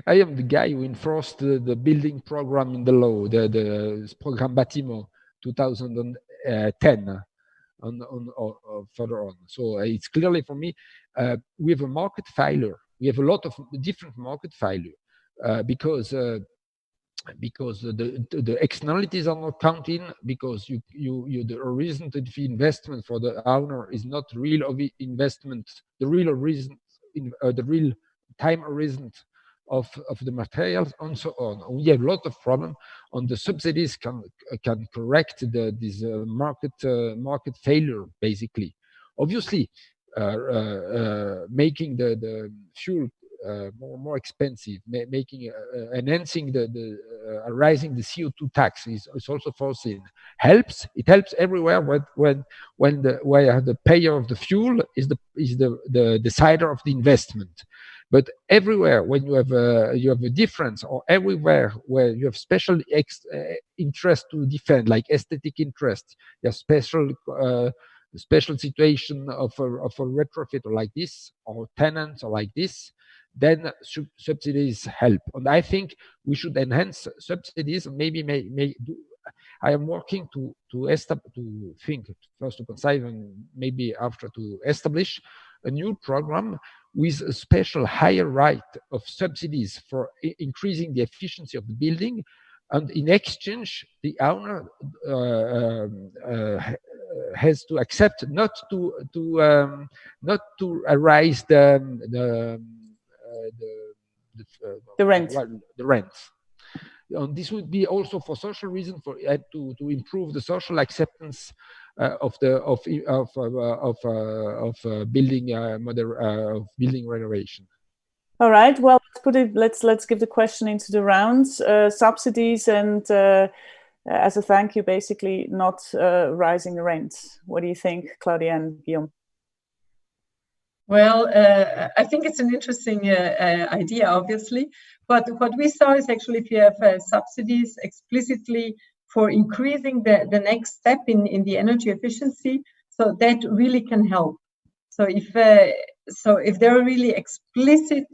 I am the guy who enforced the building program in the law, the Programme Bâtiment 2010, or further on. So it's clearly for me, we have a market failure. We have a lot of different market failure because the externalities are not counting, because the reason to the investment for the owner is not real of investment, the real reason, the real time horizon of the materials, and so on. We have a lot of problem on the subsidies can correct this market failure, basically. Obviously, making the fuel more expensive, making enhancing raising the CO2 tax is also foreseen. It helps everywhere when the payer of the fuel is the decider of the investment. But everywhere when you have a difference, or everywhere where you have special interest to defend, like aesthetic interest, you have special situation of a retrofit or like this, or tenants or like this, then subsidies help. And I think we should enhance subsidies, and maybe I am working to think first to conceive, and maybe after to establish a new program with a special higher rate of subsidies for increasing the efficiency of the building, and in exchange the owner has to accept not to raise the rent. The rents. And this would be also for social reasons, for to improve the social acceptance of building renovation. All right. Well, let's give the question into the rounds. Subsidies and as a thank you, basically not rising the rents. What do you think, Claudia and Guillaume? Well, I think it's an interesting idea, obviously. But what we saw is actually if you have subsidies explicitly for increasing the next step in the energy efficiency, so that really can help. So if there are really explicit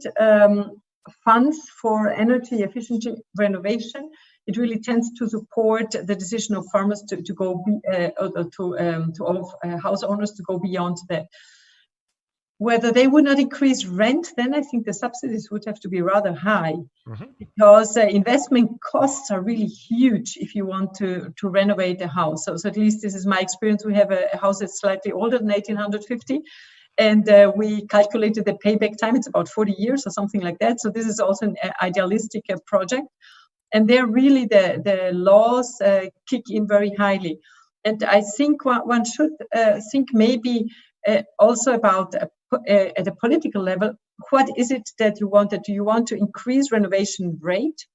funds for energy efficiency renovation, it really tends to support the decision of farmers to go all house owners to go beyond that. Whether they would not increase rent, then I think the subsidies would have to be rather high, because investment costs are really huge if you want to renovate a house. So at least this is my experience. We have a house that's slightly older than 1850, and we calculated the payback time. It's about 40 years or something like that. So this is also an idealistic project. And there really the laws kick in very highly. And I think one should think maybe also about at a political level, what is it that you want? Do you want to increase renovation rate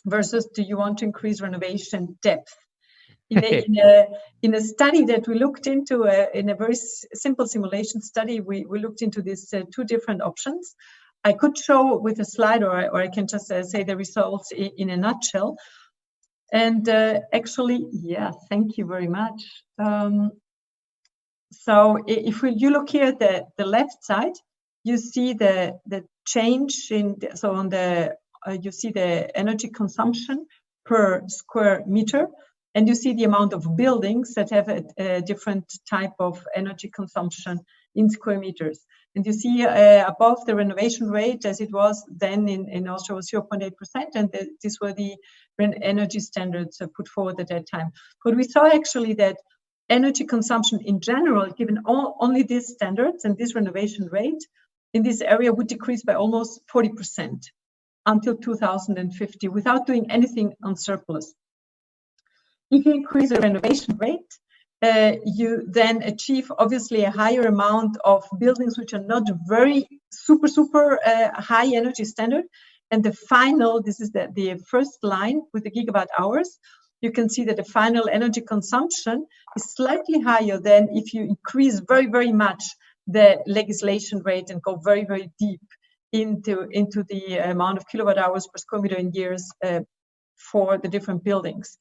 versus do you want to increase renovation depth? In a study that we looked into, in a very simple simulation study, we looked into these 2 different options. I could show with a slide, or I can just say the results in a nutshell. And actually, yeah, thank you very much. So if you look here at the left side, you see the change in you see the energy consumption per square meter. And you see the amount of buildings that have a different type of energy consumption in square meters. And you see above the renovation rate, as it was then in Austria, was 0.8%, and these were the energy standards put forward at that time. But we saw actually that energy consumption in general, given only these standards and this renovation rate in this area, would decrease by almost 40% until 2050 without doing anything on surplus. If you increase the renovation rate, you then achieve obviously a higher amount of buildings which are not very super high energy standard. And the final, this is the first line with the gigawatt hours, you can see that the final energy consumption is slightly higher than if you increase very, very much the legislation rate and go very, very deep into the amount of kilowatt hours per square meter in years for the different buildings.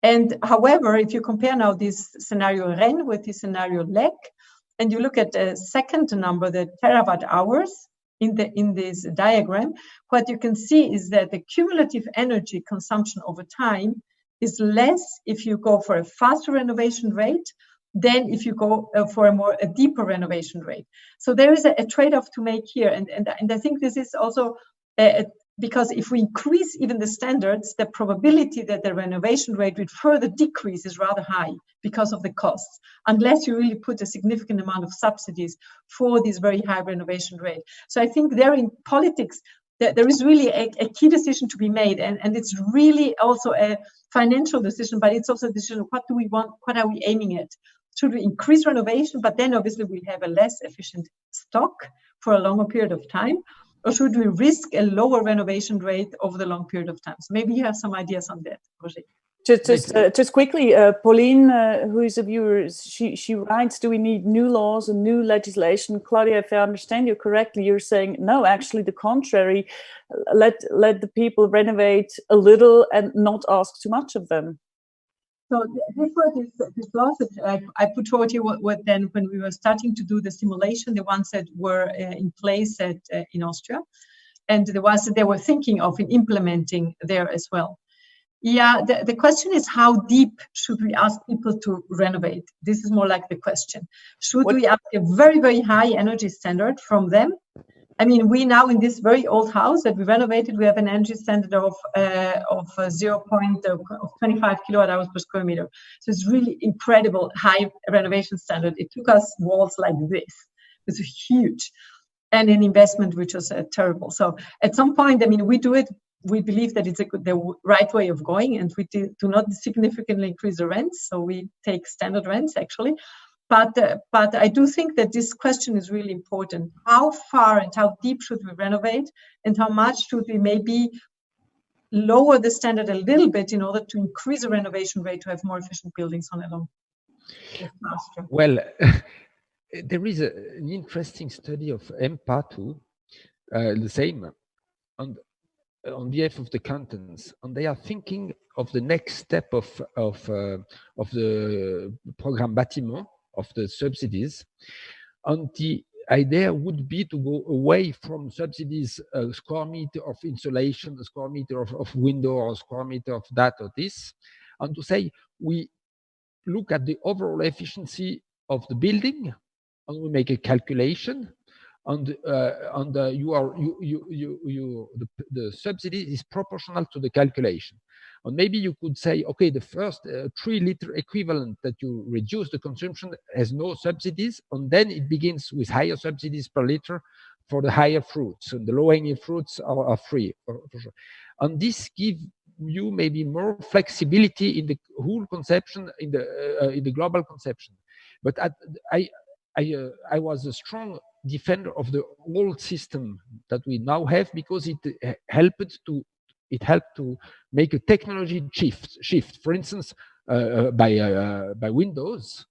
And however, if you compare now this scenario REN with the scenario LEC, and you look at the second number, the terawatt hours in this diagram, what you can see is that the cumulative energy consumption over time is less if you go for a faster renovation rate than if you go for a deeper renovation rate. So there is a trade-off to make here, and I think this is also because if we increase even the standards, the probability that the renovation rate will further decrease is rather high because of the costs, unless you really put a significant amount of subsidies for this very high renovation rate. So I think there in politics, there is really a key decision to be made, and it's really also a financial decision, but it's also a decision, what do we want, what are we aiming at? Should we increase renovation, but then obviously we'll have a less efficient stock for a longer period of time? Or should we risk a lower renovation rate over the long period of time? So maybe you have some ideas on that, Roger. Just quickly, Pauline, who is a viewer, she writes, do we need new laws and new legislation? Claudia, if I understand you correctly, you're saying, no, actually the contrary, let the people renovate a little and not ask too much of them. So this laws that I put forward here, what then when we were starting to do the simulation, the ones that were in place in Austria, and the ones that they were thinking of in implementing there as well. Yeah, the question is, how deep should we ask people to renovate? This is more like the question. Should we ask a very, very high energy standard from them? I mean, we now in this very old house that we renovated, we have an energy standard of 0.25 kilowatt hours per square meter. So it's really incredible high renovation standard. It took us walls like this. It's huge, and an investment which was terrible. So at some point, I mean, we do it. We believe that it's the right way of going, and we do not significantly increase the rents. So we take standard rents actually. But I do think that this question is really important. How far and how deep should we renovate, and how much should we maybe lower the standard a little bit in order to increase the renovation rate to have more efficient buildings on a long term? Well, there is an interesting study of EMPA2, the same, on behalf of the cantons, and they are thinking of the next step of the program Bâtiment, of the subsidies, and the idea would be to go away from subsidies, a square meter of insulation, a square meter of window, or a square meter of that or this, and to say we look at the overall efficiency of the building, and we make a calculation, and the subsidy is proportional to the calculation. And maybe you could say, okay, the first 3-liter equivalent that you reduce the consumption has no subsidies, and then it begins with higher subsidies per liter for the higher fruits, and the low-hanging fruits are free. And this gives you maybe more flexibility in the whole conception, in the global conception. But I was a strong defender of the old system that we now have, because it helped to make a technology shift. For instance, by Windows,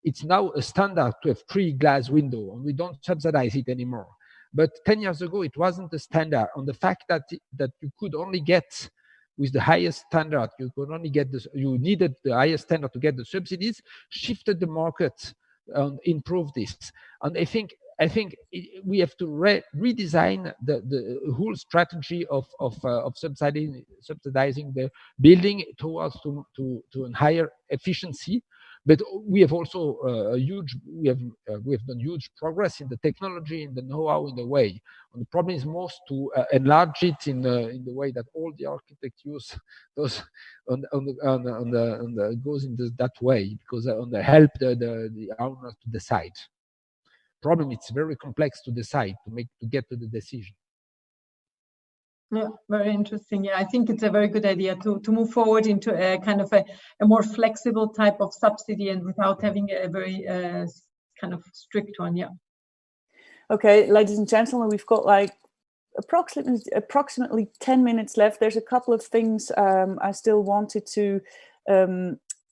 it's now a standard to have 3 glass window, and we don't subsidize it anymore. But 10 years ago, it wasn't a standard. And the fact that you could only get with the highest standard, you needed the highest standard to get the subsidies, shifted the market and improved this. And I think I think we have to redesign the whole strategy of subsidizing the building towards to a higher efficiency. But we have also we have done huge progress in the technology, in the know-how, in the way. And the problem is most to enlarge it in the way that all the architects use those goes in that way, because on the help the owner to decide. Problem, it's very complex to decide, to get to the decision. Yeah, very interesting. Yeah, I think it's a very good idea to move forward into a kind of a more flexible type of subsidy, and without having a very kind of strict one. Yeah. Okay, ladies and gentlemen, we've got like approximately 10 minutes left. There's a couple of things I still wanted to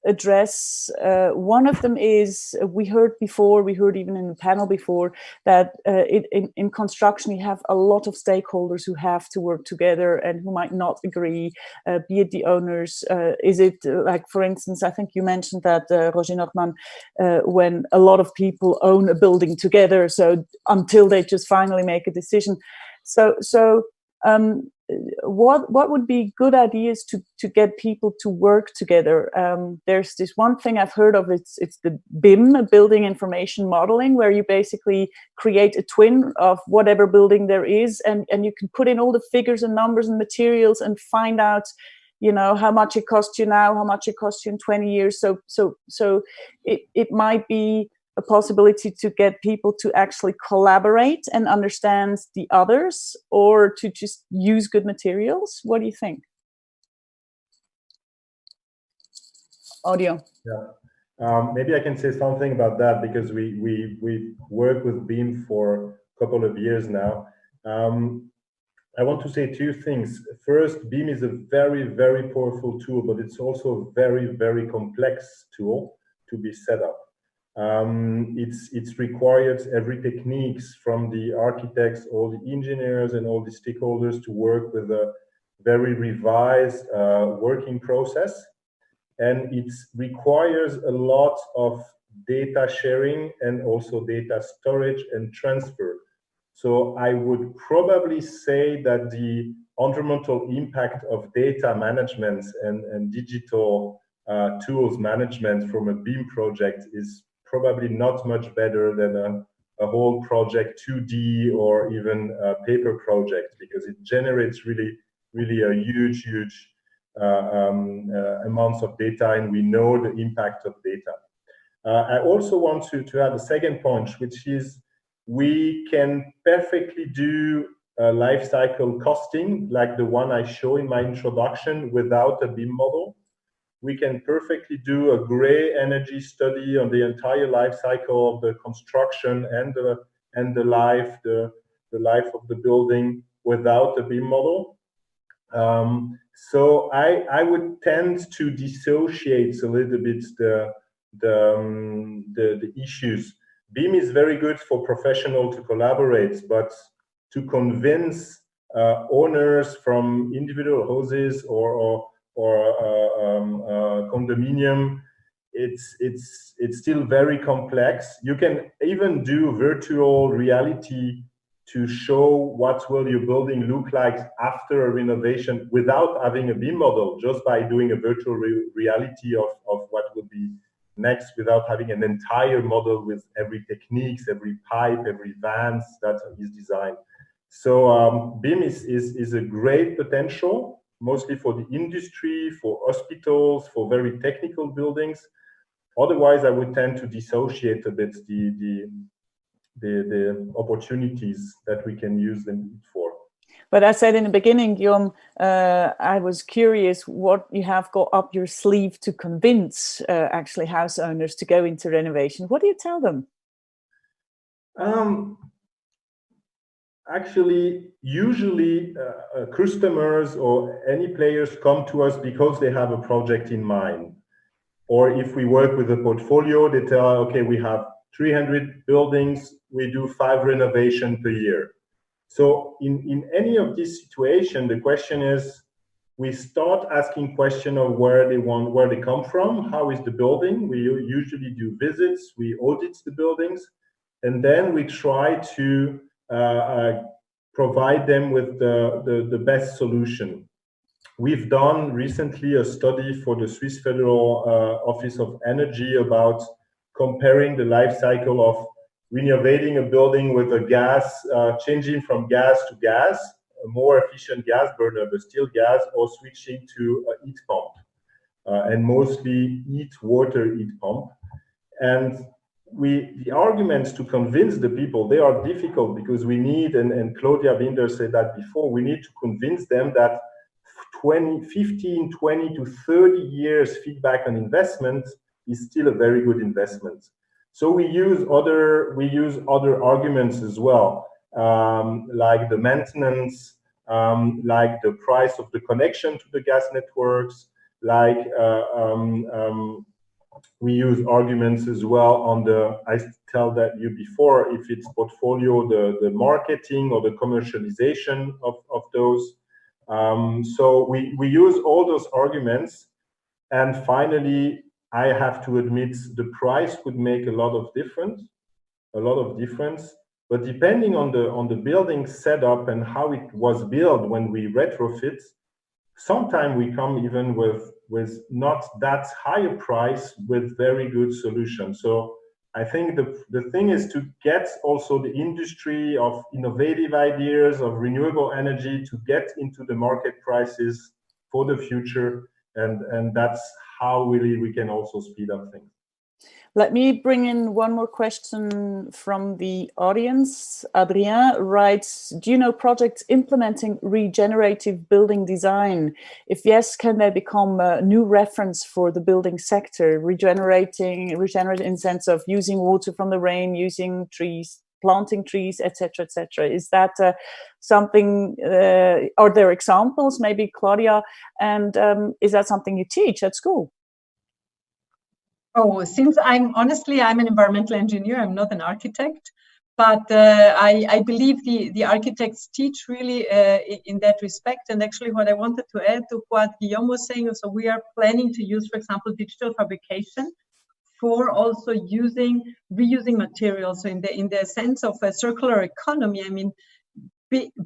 address. One of them is, we heard even in the panel before, that in construction you have a lot of stakeholders who have to work together and who might not agree, be it the owners. Is it like, for instance, I think you mentioned that, Roger Nordmann, when a lot of people own a building together, so until they just finally make a decision. So what would be good ideas to get people to work together? There's this one thing I've heard of, it's the BIM, Building Information Modeling, where you basically create a twin of whatever building there is, and you can put in all the figures and numbers and materials and find out, how much it costs you now, how much it costs you in 20 years. So it might be a possibility to get people to actually collaborate and understand the others, or to just use good materials. What do you think? Audio. Yeah, maybe I can say something about that, because we work with BIM for a couple of years now. I want to say two things. First, BIM is a very, very powerful tool, but it's also a very, very complex tool to be set up. It's required every techniques from the architects, all the engineers, and all the stakeholders to work with a very revised working process, and it requires a lot of data sharing and also data storage and transfer. So I would probably say that the environmental impact of data management and digital tools management from a BIM project is probably not much better than a whole project 2D or even a paper project, because it generates really a huge amounts of data, and we know the impact of data. I also want to add a second point, which is we can perfectly do life cycle costing like the one I show in my introduction without a BIM model. We can perfectly do a gray energy study on the entire life cycle of the construction and the life of the building without a BIM model. So I would tend to dissociate a little bit the issues. BIM is very good for professionals to collaborate, but to convince owners from individual houses or condominium, it's still very complex. You can even do virtual reality to show what will your building look like after a renovation without having a BIM model, just by doing a virtual reality of what will be next, without having an entire model with every techniques, every pipe, every vans that is designed. So BIM is a great potential, mostly for the industry, for hospitals, for very technical buildings. Otherwise, I would tend to dissociate a bit the opportunities that we can use them for. But I said in the beginning, Guillaume, I was curious what you have got up your sleeve to convince actually house owners to go into renovation. What do you tell them? Actually, usually customers or any players come to us because they have a project in mind. Or if we work with a portfolio, they tell, okay, we have 300 buildings, we do 5 renovations per year. So in any of these situations, the question is, we start asking questions of where they come from, how is the building. We usually do visits, we audit the buildings, and then we try to provide them with the best solution. We've done recently a study for the Swiss Federal Office of Energy about comparing the life cycle of renovating a building with a gas, changing from gas to gas, a more efficient gas burner, but still gas, or switching to a heat pump, and mostly water heat pump. And the arguments to convince the people, they are difficult because we need, and Claudia Binder said that before, we need to convince them that 15, 20 to 30 years feedback on investment is still a very good investment. So we use other arguments as well, like the maintenance, like the price of the connection to the gas networks, like we use arguments as well on I tell that you before, if it's portfolio, the marketing or the commercialization of those. So we use all those arguments, and finally, I have to admit the price could make a lot of difference. But depending on the building setup and how it was built when we retrofit, sometimes we come even with not that high a price with very good solutions. So I think the thing is to get also the industry of innovative ideas of renewable energy to get into the market prices for the future, and that's how really we can also speed up things. Let me bring in one more question from the audience. Adrien writes, do you know projects implementing regenerative building design? If yes, can they become a new reference for the building sector? Regenerating in the sense of using water from the rain, using trees, planting trees, etc., etc. Is that something, are there examples, maybe Claudia, and is that something you teach at school? Oh, since I'm an environmental engineer, I'm not an architect, but I believe the architects teach really in that respect. And actually what I wanted to add to what Guillaume was saying, so we are planning to use, for example, digital fabrication for also reusing materials. So in the sense of a circular economy, I mean,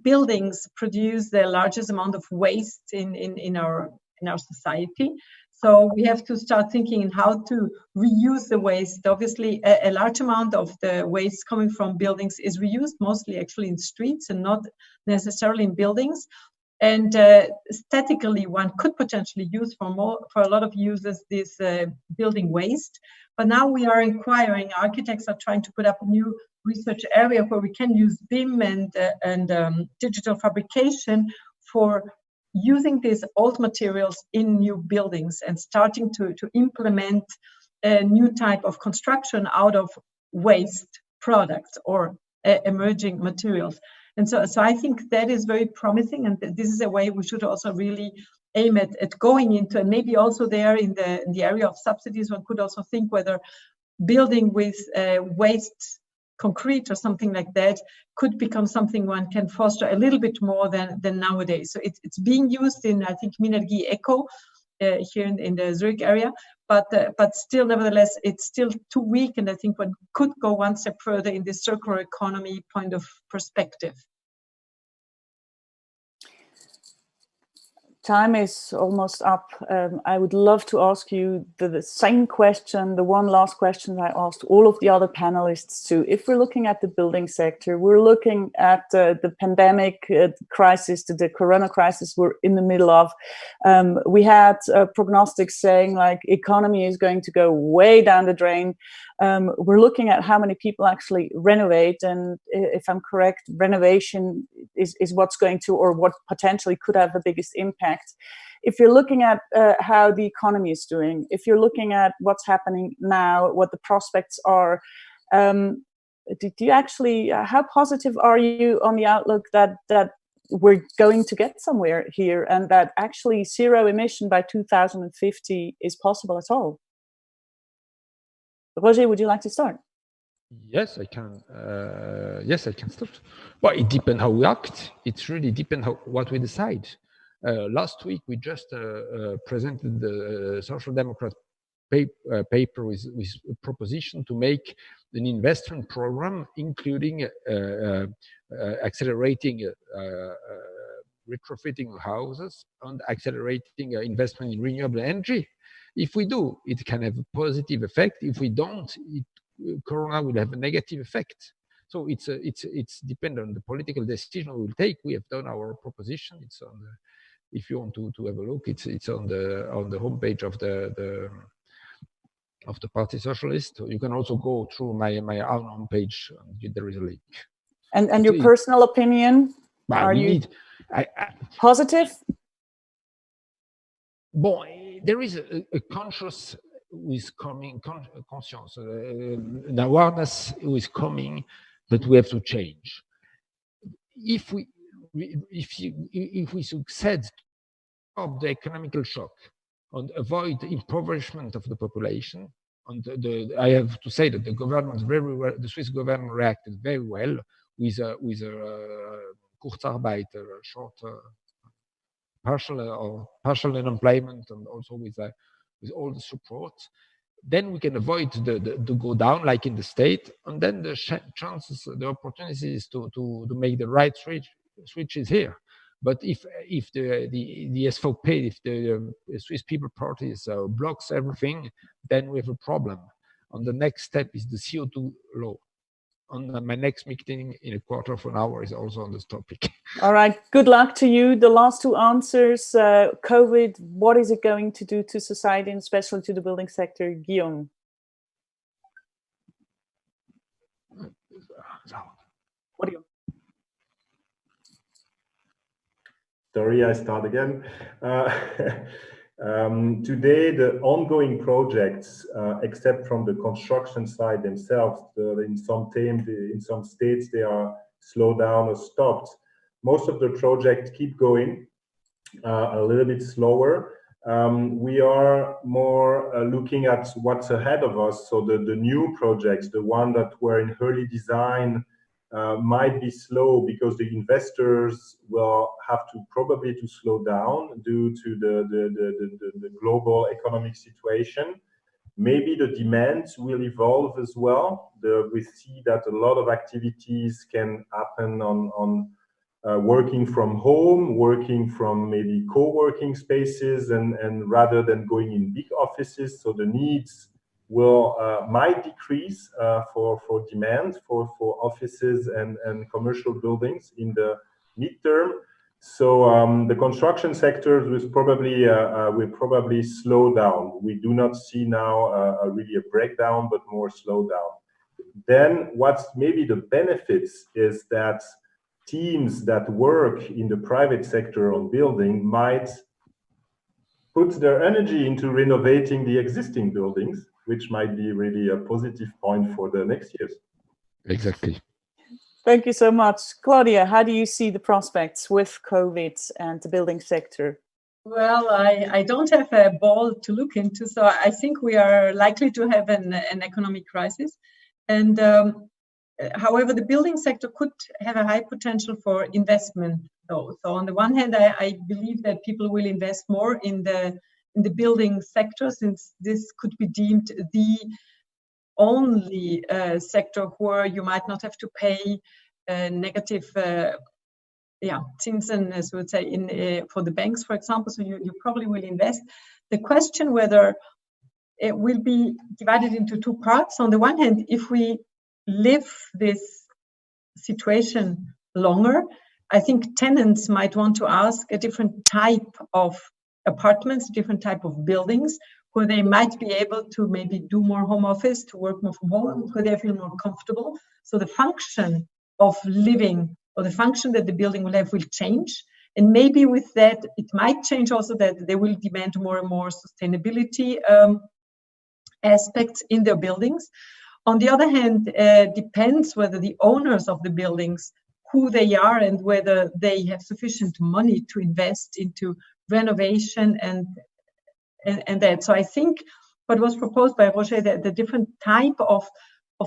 buildings produce the largest amount of waste in our society. So we have to start thinking in how to reuse the waste. Obviously, a large amount of the waste coming from buildings is reused, mostly actually in streets and not necessarily in buildings. And statically, one could potentially use for a lot of users this building waste. But now we are inquiring, architects are trying to put up a new research area where we can use BIM and digital fabrication for using these old materials in new buildings and starting to implement a new type of construction out of waste products or emerging materials. And so I think that is very promising, and this is a way we should also really aim at going into, and maybe also there in the area of subsidies, one could also think whether building with waste concrete or something like that could become something one can foster a little bit more than nowadays. So it's being used in, I think, Minergie Eco here in the Zurich area, but still, nevertheless, it's still too weak, and I think one could go one step further in this circular economy point of perspective. Time is almost up. I would love to ask you the same question, the one last question I asked all of the other panelists too. If we're looking at the building sector, we're looking at the pandemic crisis, the corona crisis we're in the middle of. We had prognostics saying like economy is going to go way down the drain. We're looking at how many people actually renovate, and if I'm correct, renovation is what's going to, or what potentially could have the biggest impact. If you're looking at how the economy is doing, if you're looking at what's happening now, what the prospects are, do you actually, how positive are you on the outlook that we're going to get somewhere here, and that actually zero emission by 2050 is possible at all? Roger, would you like to start? Yes, I can. Yes, I can start. Well, it depends how we act. It really depends what we decide. Last week, we just presented the Social Democrat paper with a proposition to make an investment program, including accelerating retrofitting houses and accelerating investment in renewable energy. If we do, it can have a positive effect. If we don't, Corona will have a negative effect. So it's dependent on the political decision we will take. We have done our proposition. It's on the, if you want to have a look, it's on the homepage of the Party Socialist. You can also go through my own homepage. There is a link. And your personal opinion? Are you positive? Bon, there is a conscious who is coming, conscience, an awareness who is coming that we have to change. If we succeed to stop the economical shock and avoid impoverishment of the population, and I have to say that the government the Swiss government reacted very well with a Kurzarbeit, short partial unemployment, and also with all the support. Then we can avoid the go down like in the state, and then the chances, the opportunities to make the right switch is here. But if the SVP, if the Swiss People Party blocks everything, then we have a problem. And the next step is the CO2 law. On my next meeting in a quarter of an hour is also on this topic. All right, good luck to you. The last two answers, COVID, what is it going to do to society and especially to the building sector? Guillaume. What do you? Sorry, I start again. Today, the ongoing projects, except from the construction side themselves, in some states they are slowed down or stopped. Most of the projects keep going a little bit slower. We are more looking at what's ahead of us. So the new projects, the ones that were in early design, might be slow because the investors will have to probably to slow down due to the global economic situation. Maybe the demands will evolve as well. We see that a lot of activities can happen on working from home, working from maybe co-working spaces, and rather than going in big offices. So the needs might decrease for demand for offices and commercial buildings in the midterm. So the construction sector will probably slow down. We do not see now really a breakdown, but more slowdown. Then what's maybe the benefits is that teams that work in the private sector on building might put their energy into renovating the existing buildings, which might be really a positive point for the next years. Exactly. Thank you so much. Claudia, how do you see the prospects with COVID and the building sector? Well, I don't have a ball to look into, so I think we are likely to have an economic crisis. And however, the building sector could have a high potential for investment, though. So on the one hand, I believe that people will invest more in the building sector, since this could be deemed the only sector where you might not have to pay negative Zinsen, as we would say, for the banks, for example. So you probably will invest. The question whether it will be divided into two parts. On the one hand, if we live this situation longer, I think tenants might want to ask a different type of apartments, different type of buildings, where they might be able to maybe do more home office, to work more from home, where they feel more comfortable. So the function of living, or the function that the building will have, will change. And maybe with that, it might change also that they will demand more and more sustainability aspects in their buildings. On the other hand, depends whether the owners of the buildings, who they are, and whether they have sufficient money to invest into renovation and that. So I think what was proposed by Roger, that the different type of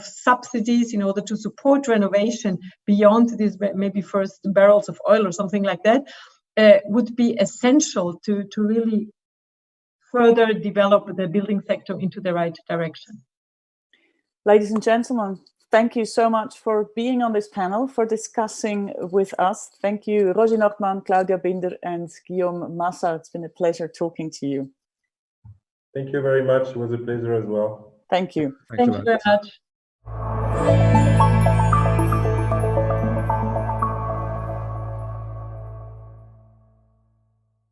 subsidies in order to support renovation beyond these maybe first barrels of oil or something like that, would be essential to really further develop the building sector into the right direction. Ladies and gentlemen, thank you so much for being on this panel, for discussing with us. Thank you, Roger Nordmann, Claudia Binder, and Guillaume Massa. It's been a pleasure talking to you. Thank you very much. It was a pleasure as well. Thank you. Thank you very much.